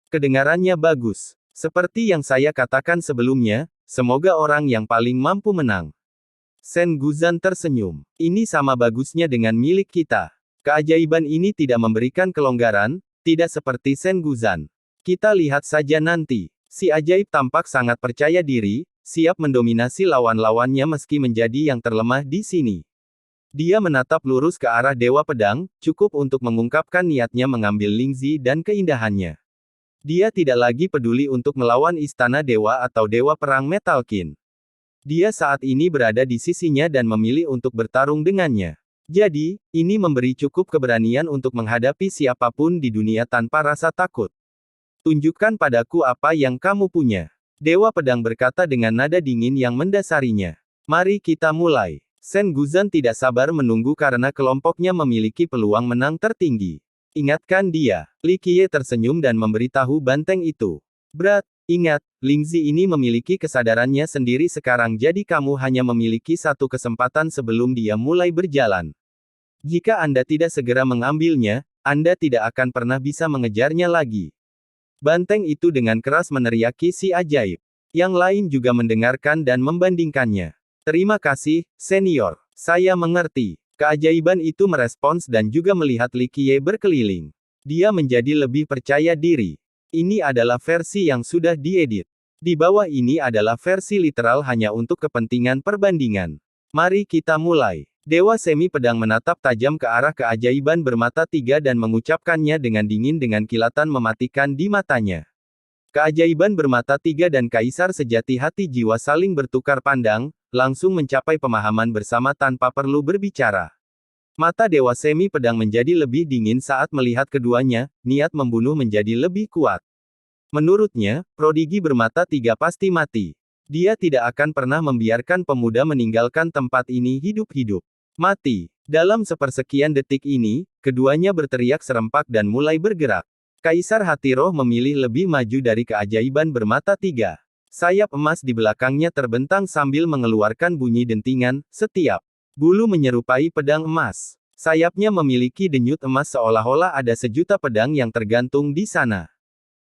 Kedengarannya bagus. Seperti yang saya katakan sebelumnya, semoga orang yang paling mampu menang. Sen Guzan tersenyum. Ini sama bagusnya dengan milik kita. Keajaiban ini tidak memberikan kelonggaran, tidak seperti Sen Guzan. Kita lihat saja nanti. Si ajaib tampak sangat percaya diri, siap mendominasi lawan-lawannya meski menjadi yang terlemah di sini. Dia menatap lurus ke arah Dewa Pedang, cukup untuk mengungkapkan niatnya mengambil Lingzi dan keindahannya. Dia tidak lagi peduli untuk melawan Istana Dewa atau Dewa Perang Metalkin. Dia saat ini berada di sisinya dan memilih untuk bertarung dengannya. Jadi, ini memberi cukup keberanian untuk menghadapi siapapun di dunia tanpa rasa takut. Tunjukkan padaku apa yang kamu punya. Dewa Pedang berkata dengan nada dingin yang mendasarinya. Mari kita mulai. Sen Guzan tidak sabar menunggu karena kelompoknya memiliki peluang menang tertinggi. Ingatkan dia. Li Qiye tersenyum dan memberitahu Banteng itu. Berat, ingat, Lingzi ini memiliki kesadarannya sendiri sekarang jadi kamu hanya memiliki satu kesempatan sebelum dia mulai berjalan. Jika Anda tidak segera mengambilnya, Anda tidak akan pernah bisa mengejarnya lagi. Banteng itu dengan keras meneriaki si ajaib. Yang lain juga mendengarkan dan membandingkannya. Terima kasih, senior. Saya mengerti. Keajaiban itu merespons dan juga melihat Li Qiye berkeliling. Dia menjadi lebih percaya diri. Ini adalah versi yang sudah diedit. Di bawah ini adalah versi literal hanya untuk kepentingan perbandingan. Mari kita mulai. Dewa Semi Pedang menatap tajam ke arah keajaiban bermata tiga dan mengucapkannya dengan dingin dengan kilatan mematikan di matanya. Keajaiban bermata tiga dan Kaisar Sejati Hati Jiwa saling bertukar pandang, langsung mencapai pemahaman bersama tanpa perlu berbicara. Mata Dewa Semi Pedang menjadi lebih dingin saat melihat keduanya, niat membunuh menjadi lebih kuat. Menurutnya, prodigi bermata tiga pasti mati. Dia tidak akan pernah membiarkan pemuda meninggalkan tempat ini hidup-hidup. Mati. Dalam sepersekian detik ini, keduanya berteriak serempak dan mulai bergerak. Kaisar Hati Roh memilih lebih maju dari keajaiban bermata tiga. Sayap emas di belakangnya terbentang sambil mengeluarkan bunyi dentingan, setiap bulu menyerupai pedang emas. Sayapnya memiliki denyut emas seolah-olah ada sejuta pedang yang tergantung di sana.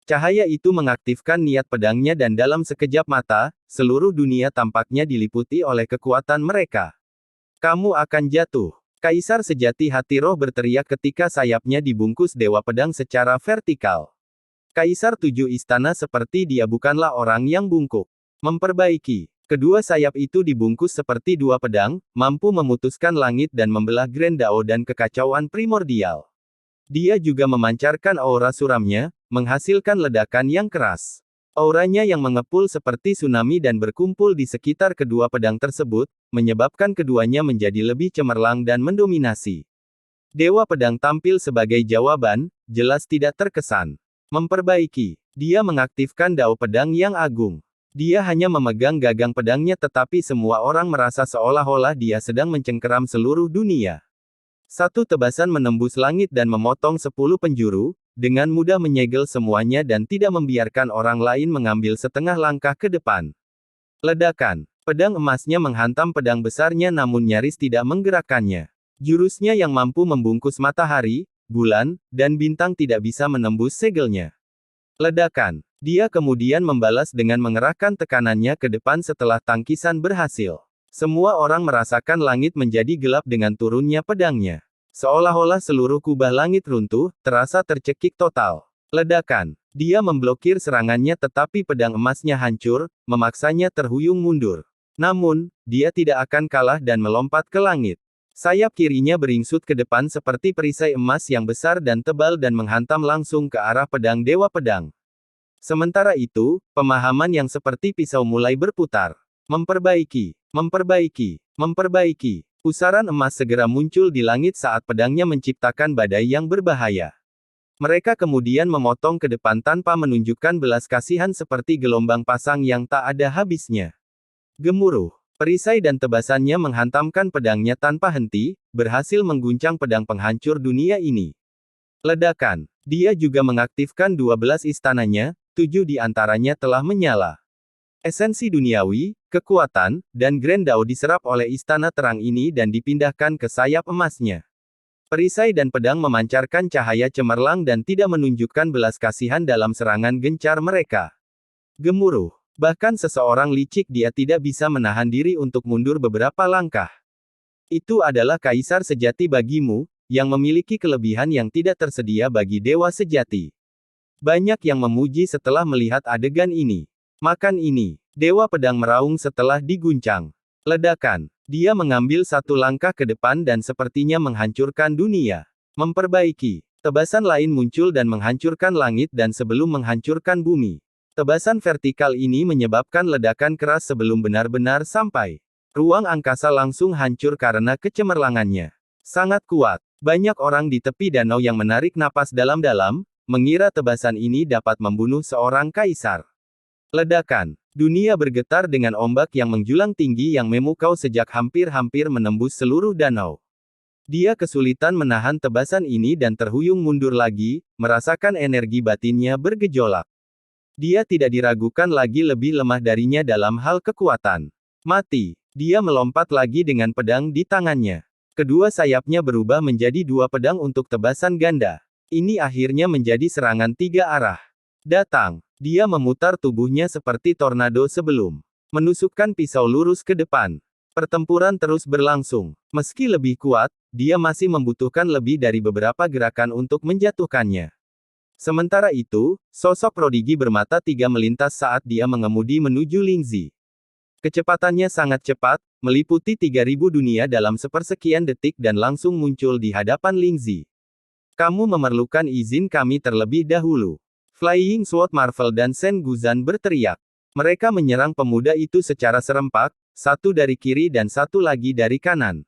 Cahaya itu mengaktifkan niat pedangnya dan dalam sekejap mata, seluruh dunia tampaknya diliputi oleh kekuatan mereka. Kamu akan jatuh. Kaisar Sejati Hati Roh berteriak ketika sayapnya dibungkus Dewa Pedang secara vertikal. Kaisar Tujuh Istana seperti dia bukanlah orang yang bungkuk. Memperbaiki. Kedua sayap itu dibungkus seperti dua pedang, mampu memutuskan langit dan membelah Grand Dao dan kekacauan primordial. Dia juga memancarkan aura suramnya, menghasilkan ledakan yang keras. Auranya yang mengepul seperti tsunami dan berkumpul di sekitar kedua pedang tersebut, menyebabkan keduanya menjadi lebih cemerlang dan mendominasi. Dewa Pedang tampil sebagai jawaban, jelas tidak terkesan. Memperbaiki. Dia mengaktifkan Dao Pedang yang agung. Dia hanya memegang gagang pedangnya tetapi semua orang merasa seolah-olah dia sedang mencengkeram seluruh dunia. Satu tebasan menembus langit dan memotong 10 penjuru, dengan mudah menyegel semuanya dan tidak membiarkan orang lain mengambil setengah langkah ke depan. Ledakan. Pedang emasnya menghantam pedang besarnya namun nyaris tidak menggerakkannya. Jurusnya yang mampu membungkus matahari, bulan, dan bintang tidak bisa menembus segelnya. Ledakan. Dia kemudian membalas dengan mengerahkan tekanannya ke depan setelah tangkisan berhasil. Semua orang merasakan langit menjadi gelap dengan turunnya pedangnya. Seolah-olah seluruh kubah langit runtuh, terasa tercekik total. Ledakan. Dia memblokir serangannya tetapi pedang emasnya hancur, memaksanya terhuyung mundur. Namun, dia tidak akan kalah dan melompat ke langit. Sayap kirinya beringsut ke depan seperti perisai emas yang besar dan tebal dan menghantam langsung ke arah pedang Dewa Pedang. Sementara itu, pemahaman yang seperti pisau mulai berputar. Memperbaiki, memperbaiki, memperbaiki. Pusaran emas segera muncul di langit saat pedangnya menciptakan badai yang berbahaya. Mereka kemudian memotong ke depan tanpa menunjukkan belas kasihan seperti gelombang pasang yang tak ada habisnya. Gemuruh. Perisai dan tebasannya menghantamkan pedangnya tanpa henti, berhasil mengguncang pedang penghancur dunia ini. Ledakan. Dia juga mengaktifkan 12 istananya, 7 di antaranya telah menyala. Esensi duniawi, kekuatan, dan Grand Dao diserap oleh istana terang ini dan dipindahkan ke sayap emasnya. Perisai dan pedang memancarkan cahaya cemerlang dan tidak menunjukkan belas kasihan dalam serangan gencar mereka. Gemuruh. Bahkan seseorang licik dia tidak bisa menahan diri untuk mundur beberapa langkah. Itu adalah kaisar sejati bagimu, yang memiliki kelebihan yang tidak tersedia bagi dewa sejati. Banyak yang memuji setelah melihat adegan ini. Makan ini. Dewa Pedang meraung setelah diguncang. Ledakan. Dia mengambil satu langkah ke depan dan sepertinya menghancurkan dunia. Memperbaiki. Tebasan lain muncul dan menghancurkan langit dan sebelum menghancurkan bumi. Tebasan vertikal ini menyebabkan ledakan keras sebelum benar-benar sampai. Ruang angkasa langsung hancur karena kecemerlangannya. Sangat kuat. Banyak orang di tepi danau yang menarik napas dalam-dalam, mengira tebasan ini dapat membunuh seorang kaisar. Ledakan. Dunia bergetar dengan ombak yang menjulang tinggi yang memukau sejak hampir-hampir menembus seluruh danau. Dia kesulitan menahan tebasan ini dan terhuyung mundur lagi, merasakan energi batinnya bergejolak. Dia tidak diragukan lagi lebih lemah darinya dalam hal kekuatan. Mati. Dia melompat lagi dengan pedang di tangannya. Kedua sayapnya berubah menjadi dua pedang untuk tebasan ganda. Ini akhirnya menjadi serangan tiga arah. Datang. Dia memutar tubuhnya seperti tornado sebelum menusukkan pisau lurus ke depan. Pertempuran terus berlangsung. Meski lebih kuat, dia masih membutuhkan lebih dari beberapa gerakan untuk menjatuhkannya. Sementara itu, sosok Prodigi bermata tiga melintas saat dia mengemudi menuju Lingzi. Kecepatannya sangat cepat, meliputi 3000 dunia dalam sepersekian detik dan langsung muncul di hadapan Lingzi. Kamu memerlukan izin kami terlebih dahulu. Flying Sword Marvel dan Sen Guzan berteriak. Mereka menyerang pemuda itu secara serempak, satu dari kiri dan satu lagi dari kanan.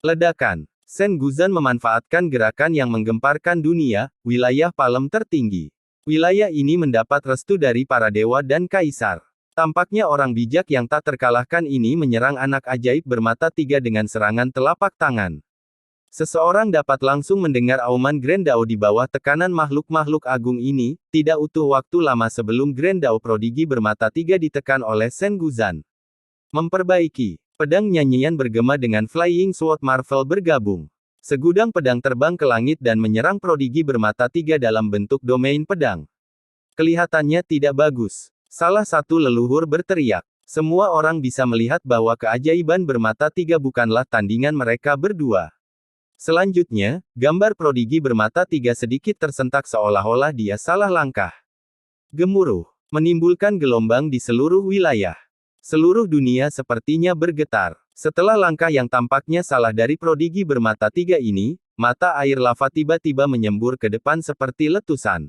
Ledakan. Sen Guzan memanfaatkan gerakan yang menggemparkan dunia, wilayah palem tertinggi. Wilayah ini mendapat restu dari para dewa dan kaisar. Tampaknya orang bijak yang tak terkalahkan ini menyerang anak ajaib bermata tiga dengan serangan telapak tangan. Seseorang dapat langsung mendengar auman Grand Dao di bawah tekanan makhluk-makhluk agung ini, tidak utuh waktu lama sebelum Grand Dao Prodigi bermata tiga ditekan oleh Sen Guzan. Memperbaiki. Pedang nyanyian bergema dengan Flying Sword Marvel bergabung. Segudang pedang terbang ke langit dan menyerang Prodigi bermata tiga dalam bentuk domain pedang. Kelihatannya tidak bagus. Salah satu leluhur berteriak. Semua orang bisa melihat bahwa keajaiban bermata tiga bukanlah tandingan mereka berdua. Selanjutnya, gambar Prodigi bermata tiga sedikit tersentak seolah-olah dia salah langkah. Gemuruh. Menimbulkan gelombang di seluruh wilayah. Seluruh dunia sepertinya bergetar. Setelah langkah yang tampaknya salah dari prodigi bermata tiga ini, mata air lava tiba-tiba menyembur ke depan seperti letusan.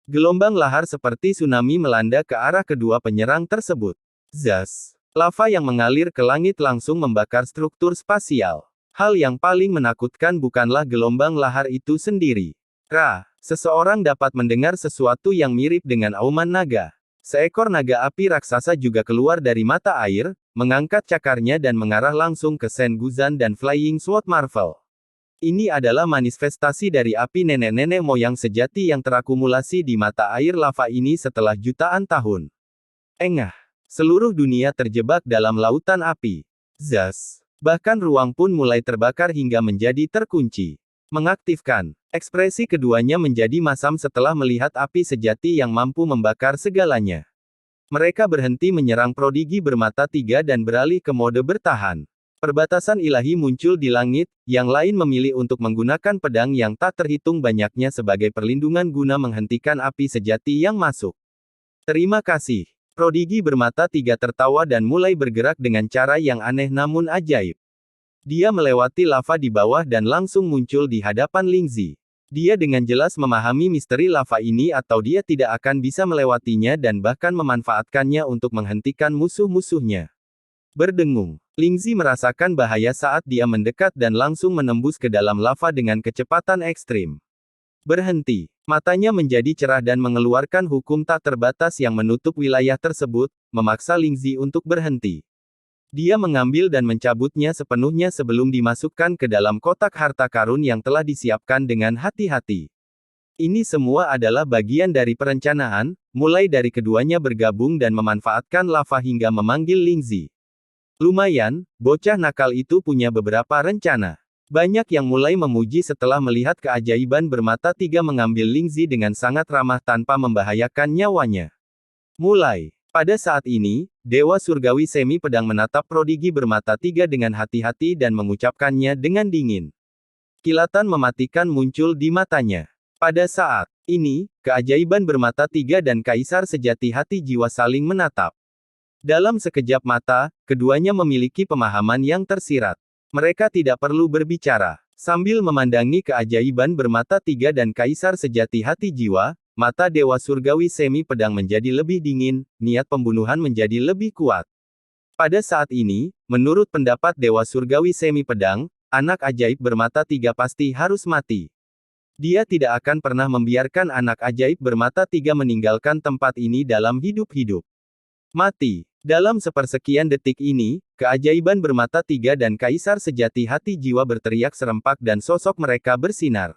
Gelombang lahar seperti tsunami melanda ke arah kedua penyerang tersebut. Zas! Lava yang mengalir ke langit langsung membakar struktur spasial. Hal yang paling menakutkan bukanlah gelombang lahar itu sendiri. Seseorang dapat mendengar sesuatu yang mirip dengan auman naga. Seekor naga api raksasa juga keluar dari mata air, mengangkat cakarnya dan mengarah langsung ke Senguzan dan Flying Sword Marvel. Ini adalah manifestasi dari api nenek-nenek moyang sejati yang terakumulasi di mata air lava ini setelah jutaan tahun. Engah! Seluruh dunia terjebak dalam lautan api. Zas! Bahkan ruang pun mulai terbakar hingga menjadi terkunci. Mengaktifkan. Ekspresi keduanya menjadi masam setelah melihat api sejati yang mampu membakar segalanya. Mereka berhenti menyerang prodigi bermata tiga dan beralih ke mode bertahan. Perbatasan ilahi muncul di langit, yang lain memilih untuk menggunakan pedang yang tak terhitung banyaknya sebagai perlindungan guna menghentikan api sejati yang masuk. Terima kasih. Prodigi bermata tiga tertawa dan mulai bergerak dengan cara yang aneh namun ajaib. Dia melewati lava di bawah dan langsung muncul di hadapan Lingzi. Dia dengan jelas memahami misteri lava ini atau dia tidak akan bisa melewatinya dan bahkan memanfaatkannya untuk menghentikan musuh-musuhnya. Berdengung. Lingzi merasakan bahaya saat dia mendekat dan langsung menembus ke dalam lava dengan kecepatan ekstrim. Berhenti. Matanya menjadi cerah dan mengeluarkan hukum tak terbatas yang menutup wilayah tersebut, memaksa Lingzi untuk berhenti. Dia mengambil dan mencabutnya sepenuhnya sebelum dimasukkan ke dalam kotak harta karun yang telah disiapkan dengan hati-hati. Ini semua adalah bagian dari perencanaan, mulai dari keduanya bergabung dan memanfaatkan lava hingga memanggil Lingzi. Lumayan, bocah nakal itu punya beberapa rencana. Banyak yang mulai memuji setelah melihat keajaiban bermata tiga mengambil Lingzi dengan sangat ramah tanpa membahayakan nyawanya. Mulai. Pada saat ini, Dewa Surgawi Semi Pedang menatap prodigi bermata tiga dengan hati-hati dan mengucapkannya dengan dingin. Kilatan mematikan muncul di matanya. Pada saat ini, keajaiban bermata tiga dan Kaisar Sejati Hati Jiwa saling menatap. Dalam sekejap mata, keduanya memiliki pemahaman yang tersirat. Mereka tidak perlu berbicara. Sambil memandangi keajaiban bermata tiga dan Kaisar Sejati Hati Jiwa, mata Dewa Surgawi Semi Pedang menjadi lebih dingin, niat pembunuhan menjadi lebih kuat. Pada saat ini, menurut pendapat Dewa Surgawi Semi Pedang, anak ajaib bermata tiga pasti harus mati. Dia tidak akan pernah membiarkan anak ajaib bermata tiga meninggalkan tempat ini dalam hidup-hidup. Mati. Dalam sepersekian detik ini, keajaiban bermata tiga dan Kaisar Sejati Hati Jiwa berteriak serempak dan sosok mereka bersinar.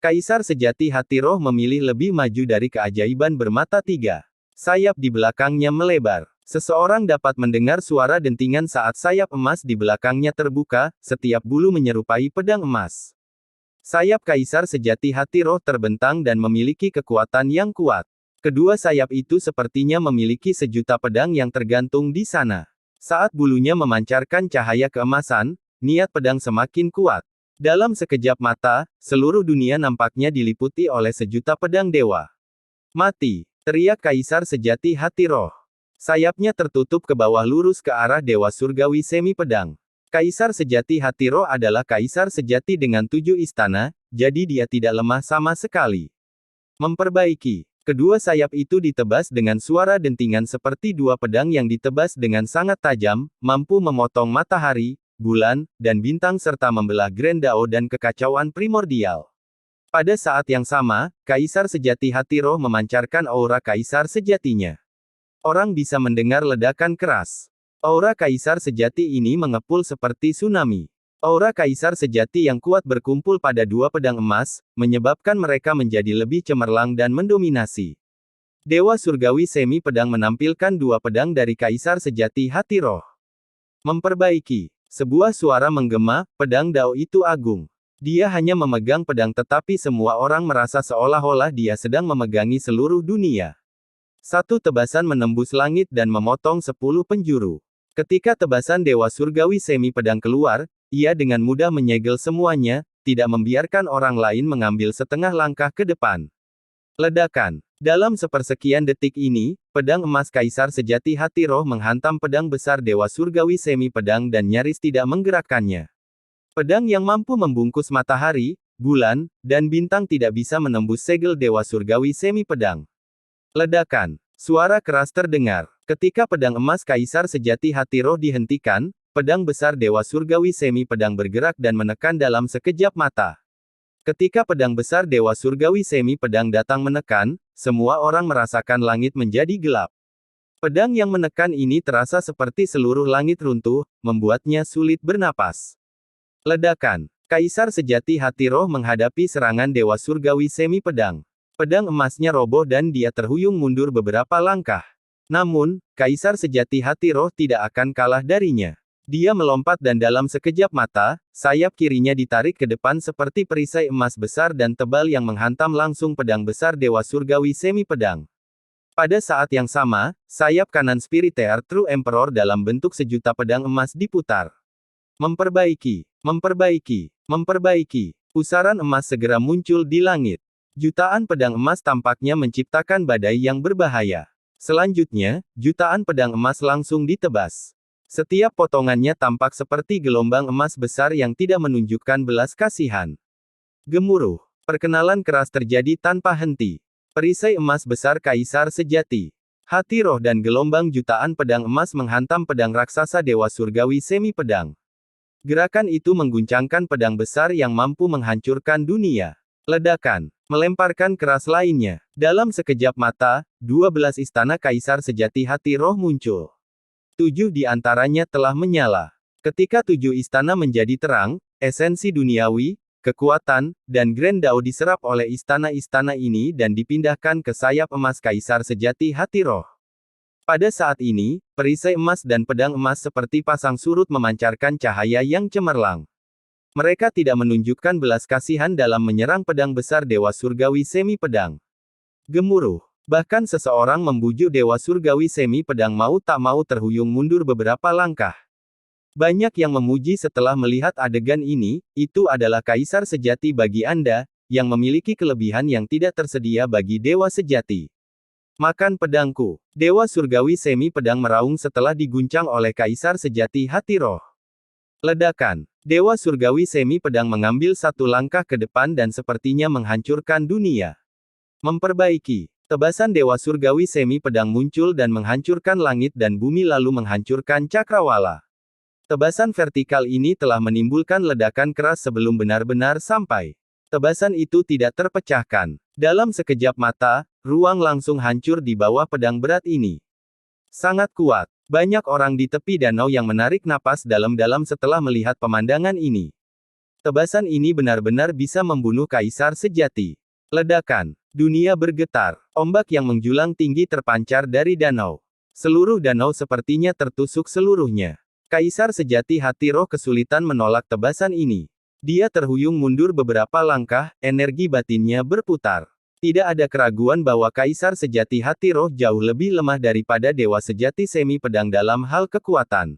Kaisar Sejati Hati Roh memilih lebih maju dari keajaiban bermata tiga. Sayap di belakangnya melebar. Seseorang dapat mendengar suara dentingan saat sayap emas di belakangnya terbuka, setiap bulu menyerupai pedang emas. Sayap Kaisar Sejati Hati Roh terbentang dan memiliki kekuatan yang kuat. Kedua sayap itu sepertinya memiliki sejuta pedang yang tergantung di sana. Saat bulunya memancarkan cahaya keemasan, niat pedang semakin kuat. Dalam sekejap mata, seluruh dunia nampaknya diliputi oleh sejuta pedang dewa. Mati! Teriak Kaisar Sejati Hati Roh. Sayapnya tertutup ke bawah lurus ke arah Dewa Surgawi Semi Pedang. Kaisar Sejati Hati Roh adalah kaisar sejati dengan 7 istana, jadi dia tidak lemah sama sekali. Memperbaiki. Kedua sayap itu ditebas dengan suara dentingan seperti dua pedang yang ditebas dengan sangat tajam, mampu memotong matahari, bulan, dan bintang serta membelah Grand Dao dan kekacauan primordial. Pada saat yang sama, Kaisar Sejati Hati Roh memancarkan aura Kaisar Sejatinya. Orang bisa mendengar ledakan keras. Aura Kaisar Sejati ini mengepul seperti tsunami. Aura Kaisar Sejati yang kuat berkumpul pada dua pedang emas, menyebabkan mereka menjadi lebih cemerlang dan mendominasi. Dewa Surgawi Semi Pedang menampilkan dua pedang dari Kaisar Sejati Hati Roh. Memperbaiki. Sebuah suara menggema, pedang Dao itu agung. Dia hanya memegang pedang tetapi semua orang merasa seolah-olah dia sedang memegangi seluruh dunia. Satu tebasan menembus langit dan memotong 10 penjuru. Ketika tebasan Dewa Surgawi Semi Pedang keluar, ia dengan mudah menyegel semuanya, tidak membiarkan orang lain mengambil setengah langkah ke depan. Ledakan. Dalam sepersekian detik ini, pedang emas Kaisar Sejati Hati Roh menghantam pedang besar Dewa Surgawi Semi Pedang dan nyaris tidak menggerakkannya. Pedang yang mampu membungkus matahari, bulan, dan bintang tidak bisa menembus segel Dewa Surgawi Semi Pedang. Ledakan. Suara keras terdengar. Ketika pedang emas Kaisar Sejati Hati Roh dihentikan, pedang besar Dewa Surgawi Semi Pedang bergerak dan menekan dalam sekejap mata. Ketika pedang besar Dewa Surgawi Semi Pedang datang menekan, semua orang merasakan langit menjadi gelap. Pedang yang menekan ini terasa seperti seluruh langit runtuh, membuatnya sulit bernapas. Ledakan. Kaisar Sejati Hati Roh menghadapi serangan Dewa Surgawi Semi Pedang. Pedang emasnya roboh dan dia terhuyung mundur beberapa langkah. Namun, Kaisar Sejati Hati Roh tidak akan kalah darinya. Dia melompat dan dalam sekejap mata, sayap kirinya ditarik ke depan seperti perisai emas besar dan tebal yang menghantam langsung pedang besar Dewa Surgawi Semi Pedang. Pada saat yang sama, sayap kanan Spiriteer True Emperor dalam bentuk sejuta pedang emas diputar. Memperbaiki, memperbaiki, memperbaiki. Pusaran emas segera muncul di langit. Jutaan pedang emas tampaknya menciptakan badai yang berbahaya. Selanjutnya, jutaan pedang emas langsung ditebas. Setiap potongannya tampak seperti gelombang emas besar yang tidak menunjukkan belas kasihan. Gemuruh. Perkenalan keras terjadi tanpa henti. Perisai emas besar Kaisar Sejati Hati Roh dan gelombang jutaan pedang emas menghantam pedang raksasa Dewa Surgawi Semi Pedang. Gerakan itu mengguncangkan pedang besar yang mampu menghancurkan dunia. Ledakan. Melemparkan keras lainnya. Dalam sekejap mata, 12 istana Kaisar Sejati Hati Roh muncul. 7 di antaranya telah menyala. Ketika 7 istana menjadi terang, esensi duniawi, kekuatan, dan Grand Dao diserap oleh istana-istana ini dan dipindahkan ke sayap emas Kaisar Sejati Hati Roh. Pada saat ini, perisai emas dan pedang emas seperti pasang surut memancarkan cahaya yang cemerlang. Mereka tidak menunjukkan belas kasihan dalam menyerang pedang besar Dewa Surgawi Semi Pedang. Gemuruh. Bahkan seseorang membujuk Dewa Surgawi Semi Pedang mau tak mau terhuyung mundur beberapa langkah. Banyak yang memuji setelah melihat adegan ini, itu adalah Kaisar Sejati bagi Anda, yang memiliki kelebihan yang tidak tersedia bagi Dewa Sejati. Makan pedangku. Dewa Surgawi Semi Pedang meraung setelah diguncang oleh Kaisar Sejati Hati Roh. Ledakan. Dewa Surgawi Semi Pedang mengambil satu langkah ke depan dan sepertinya menghancurkan dunia. Memperbaiki. Tebasan Dewa Surgawi Semi Pedang muncul dan menghancurkan langit dan bumi lalu menghancurkan cakrawala. Tebasan vertikal ini telah menimbulkan ledakan keras sebelum benar-benar sampai. Tebasan itu tidak terpecahkan. Dalam sekejap mata, ruang langsung hancur di bawah pedang berat ini. Sangat kuat. Banyak orang di tepi danau yang menarik napas dalam-dalam setelah melihat pemandangan ini. Tebasan ini benar-benar bisa membunuh Kaisar Sejati. Ledakan. Dunia bergetar. Ombak yang menjulang tinggi terpancar dari danau. Seluruh danau sepertinya tertusuk seluruhnya. Kaisar Sejati Hati Roh kesulitan menolak tebasan ini. Dia terhuyung mundur beberapa langkah, energi batinnya berputar. Tidak ada keraguan bahwa Kaisar Sejati Hati Roh jauh lebih lemah daripada Dewa Sejati Semi Pedang dalam hal kekuatan.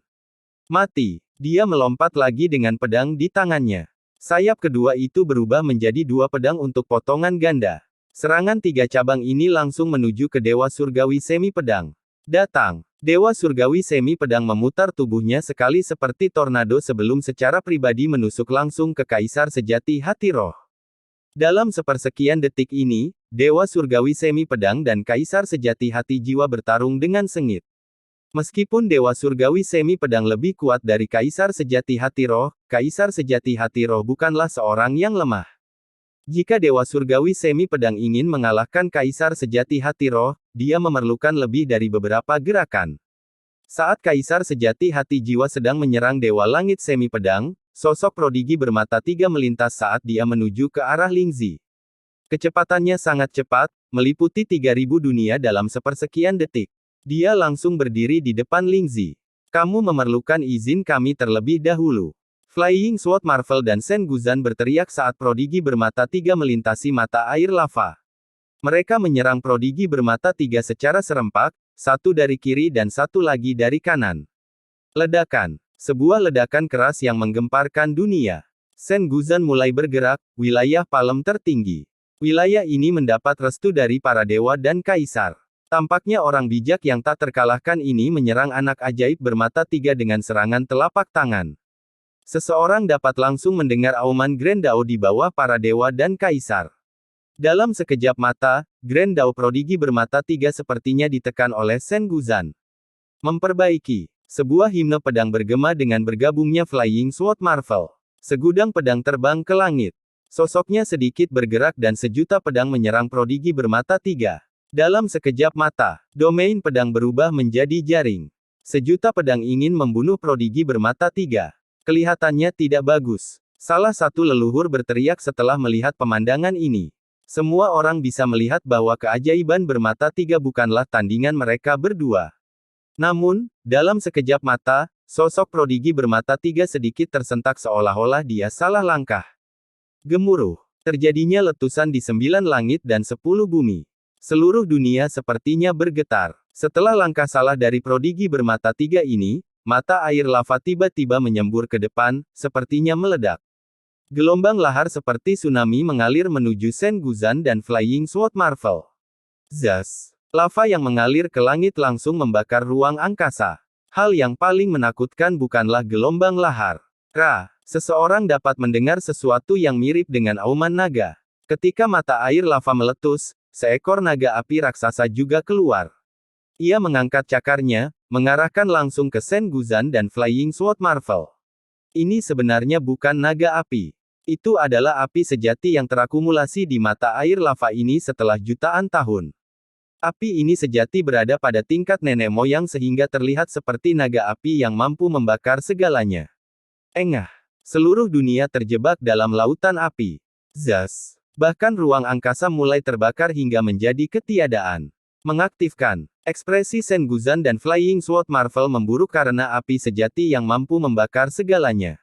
Mati. Dia melompat lagi dengan pedang di tangannya. Sayap kedua itu berubah menjadi 2 pedang untuk potongan ganda. Serangan 3 cabang ini langsung menuju ke Dewa Surgawi Semi Pedang. Datang. Dewa Surgawi Semi Pedang memutar tubuhnya sekali seperti tornado sebelum secara pribadi menusuk langsung ke Kaisar Sejati Hati Roh. Dalam sepersekian detik ini, Dewa Surgawi Semi Pedang dan Kaisar Sejati Hati Jiwa bertarung dengan sengit. Meskipun Dewa Surgawi Semi Pedang lebih kuat dari Kaisar Sejati Hati Roh, Kaisar Sejati Hati Roh bukanlah seorang yang lemah. Jika Dewa Surgawi Semi Pedang ingin mengalahkan Kaisar Sejati Hati Roh, dia memerlukan lebih dari beberapa gerakan. Saat Kaisar Sejati Hati Jiwa sedang menyerang Dewa Langit Semi Pedang, sosok prodigi bermata 3 melintas saat dia menuju ke arah Lingzi. Kecepatannya sangat cepat, meliputi 3000 dunia dalam sepersekian detik. Dia langsung berdiri di depan Lingzi. Kamu memerlukan izin kami terlebih dahulu. Flying Sword Marvel dan Sen Guzan berteriak saat prodigi bermata 3 melintasi mata air lava. Mereka menyerang prodigi bermata 3 secara serempak, satu dari kiri dan satu lagi dari kanan. Ledakan. Sebuah ledakan keras yang menggemparkan dunia. Sen Guzan mulai bergerak, wilayah palem tertinggi. Wilayah ini mendapat restu dari para dewa dan kaisar. Tampaknya orang bijak yang tak terkalahkan ini menyerang anak ajaib bermata 3 dengan serangan telapak tangan. Seseorang dapat langsung mendengar auman Grand Dao di bawah para dewa dan kaisar. Dalam sekejap mata, Grand Dao prodigi bermata 3 sepertinya ditekan oleh Sen Guzan. Memperbaiki. Sebuah himne pedang bergema dengan bergabungnya Flying Sword Marvel. Segudang pedang terbang ke langit. Sosoknya sedikit bergerak dan sejuta pedang menyerang prodigi bermata 3. Dalam sekejap mata, domain pedang berubah menjadi jaring. Sejuta pedang ingin membunuh prodigi bermata 3. Kelihatannya tidak bagus. Salah satu leluhur berteriak setelah melihat pemandangan ini. Semua orang bisa melihat bahwa keajaiban bermata 3 bukanlah tandingan mereka berdua. Namun, dalam sekejap mata, sosok prodigi bermata 3 sedikit tersentak seolah-olah dia salah langkah. Gemuruh. Terjadinya letusan di 9 langit dan 10 bumi. Seluruh dunia sepertinya bergetar. Setelah langkah salah dari prodigi bermata 3 ini, mata air lava tiba-tiba menyembur ke depan, sepertinya meledak. Gelombang lahar seperti tsunami mengalir menuju Sen Guzan dan Flying Sword Marvel. Zas! Lava yang mengalir ke langit langsung membakar ruang angkasa. Hal yang paling menakutkan bukanlah gelombang lahar. Seseorang dapat mendengar sesuatu yang mirip dengan auman naga. Ketika mata air lava meletus, seekor naga api raksasa juga keluar. Ia mengangkat cakarnya, mengarahkan langsung ke Sen Guzan dan Flying Sword Marvel. Ini sebenarnya bukan naga api. Itu adalah api sejati yang terakumulasi di mata air lava ini setelah jutaan tahun. Api ini sejati berada pada tingkat nenek moyang sehingga terlihat seperti naga api yang mampu membakar segalanya. Engah! Seluruh dunia terjebak dalam lautan api. Zas! Bahkan ruang angkasa mulai terbakar hingga menjadi ketiadaan. Mengaktifkan. Ekspresi Sen Guzan dan Flying Sword Marvel memburuk karena api sejati yang mampu membakar segalanya.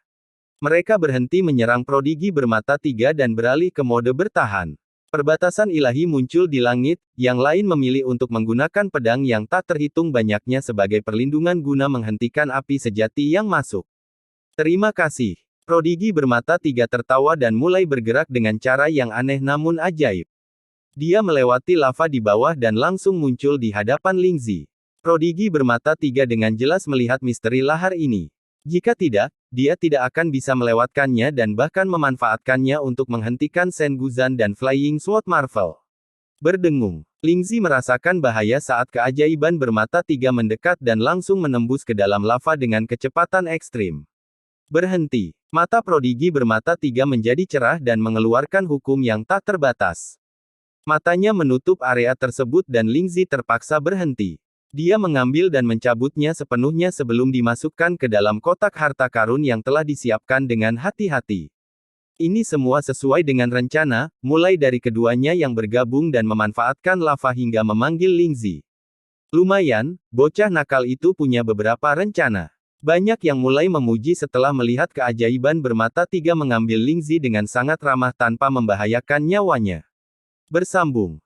Mereka berhenti menyerang prodigi bermata 3 dan beralih ke mode bertahan. Perbatasan ilahi muncul di langit, yang lain memilih untuk menggunakan pedang yang tak terhitung banyaknya sebagai perlindungan guna menghentikan api sejati yang masuk. Terima kasih. Prodigi bermata 3 tertawa dan mulai bergerak dengan cara yang aneh namun ajaib. Dia melewati lava di bawah dan langsung muncul di hadapan Lingzi. Prodigi bermata 3 dengan jelas melihat misteri lahar ini. Jika tidak, dia tidak akan bisa melewatkannya dan bahkan memanfaatkannya untuk menghentikan Sen Guzan dan Flying Sword Marvel. Berdengung, Lingzi merasakan bahaya saat keajaiban bermata 3 mendekat dan langsung menembus ke dalam lava dengan kecepatan ekstrim. Berhenti. Mata prodigi bermata 3 menjadi cerah dan mengeluarkan hukum yang tak terbatas. Matanya menutup area tersebut dan Lingzi terpaksa berhenti. Dia mengambil dan mencabutnya sepenuhnya sebelum dimasukkan ke dalam kotak harta karun yang telah disiapkan dengan hati-hati. Ini semua sesuai dengan rencana, mulai dari keduanya yang bergabung dan memanfaatkan lava hingga memanggil Lingzi. Lumayan, bocah nakal itu punya beberapa rencana. Banyak yang mulai memuji setelah melihat keajaiban bermata 3 mengambil Lingzi dengan sangat ramah tanpa membahayakan nyawanya. Bersambung.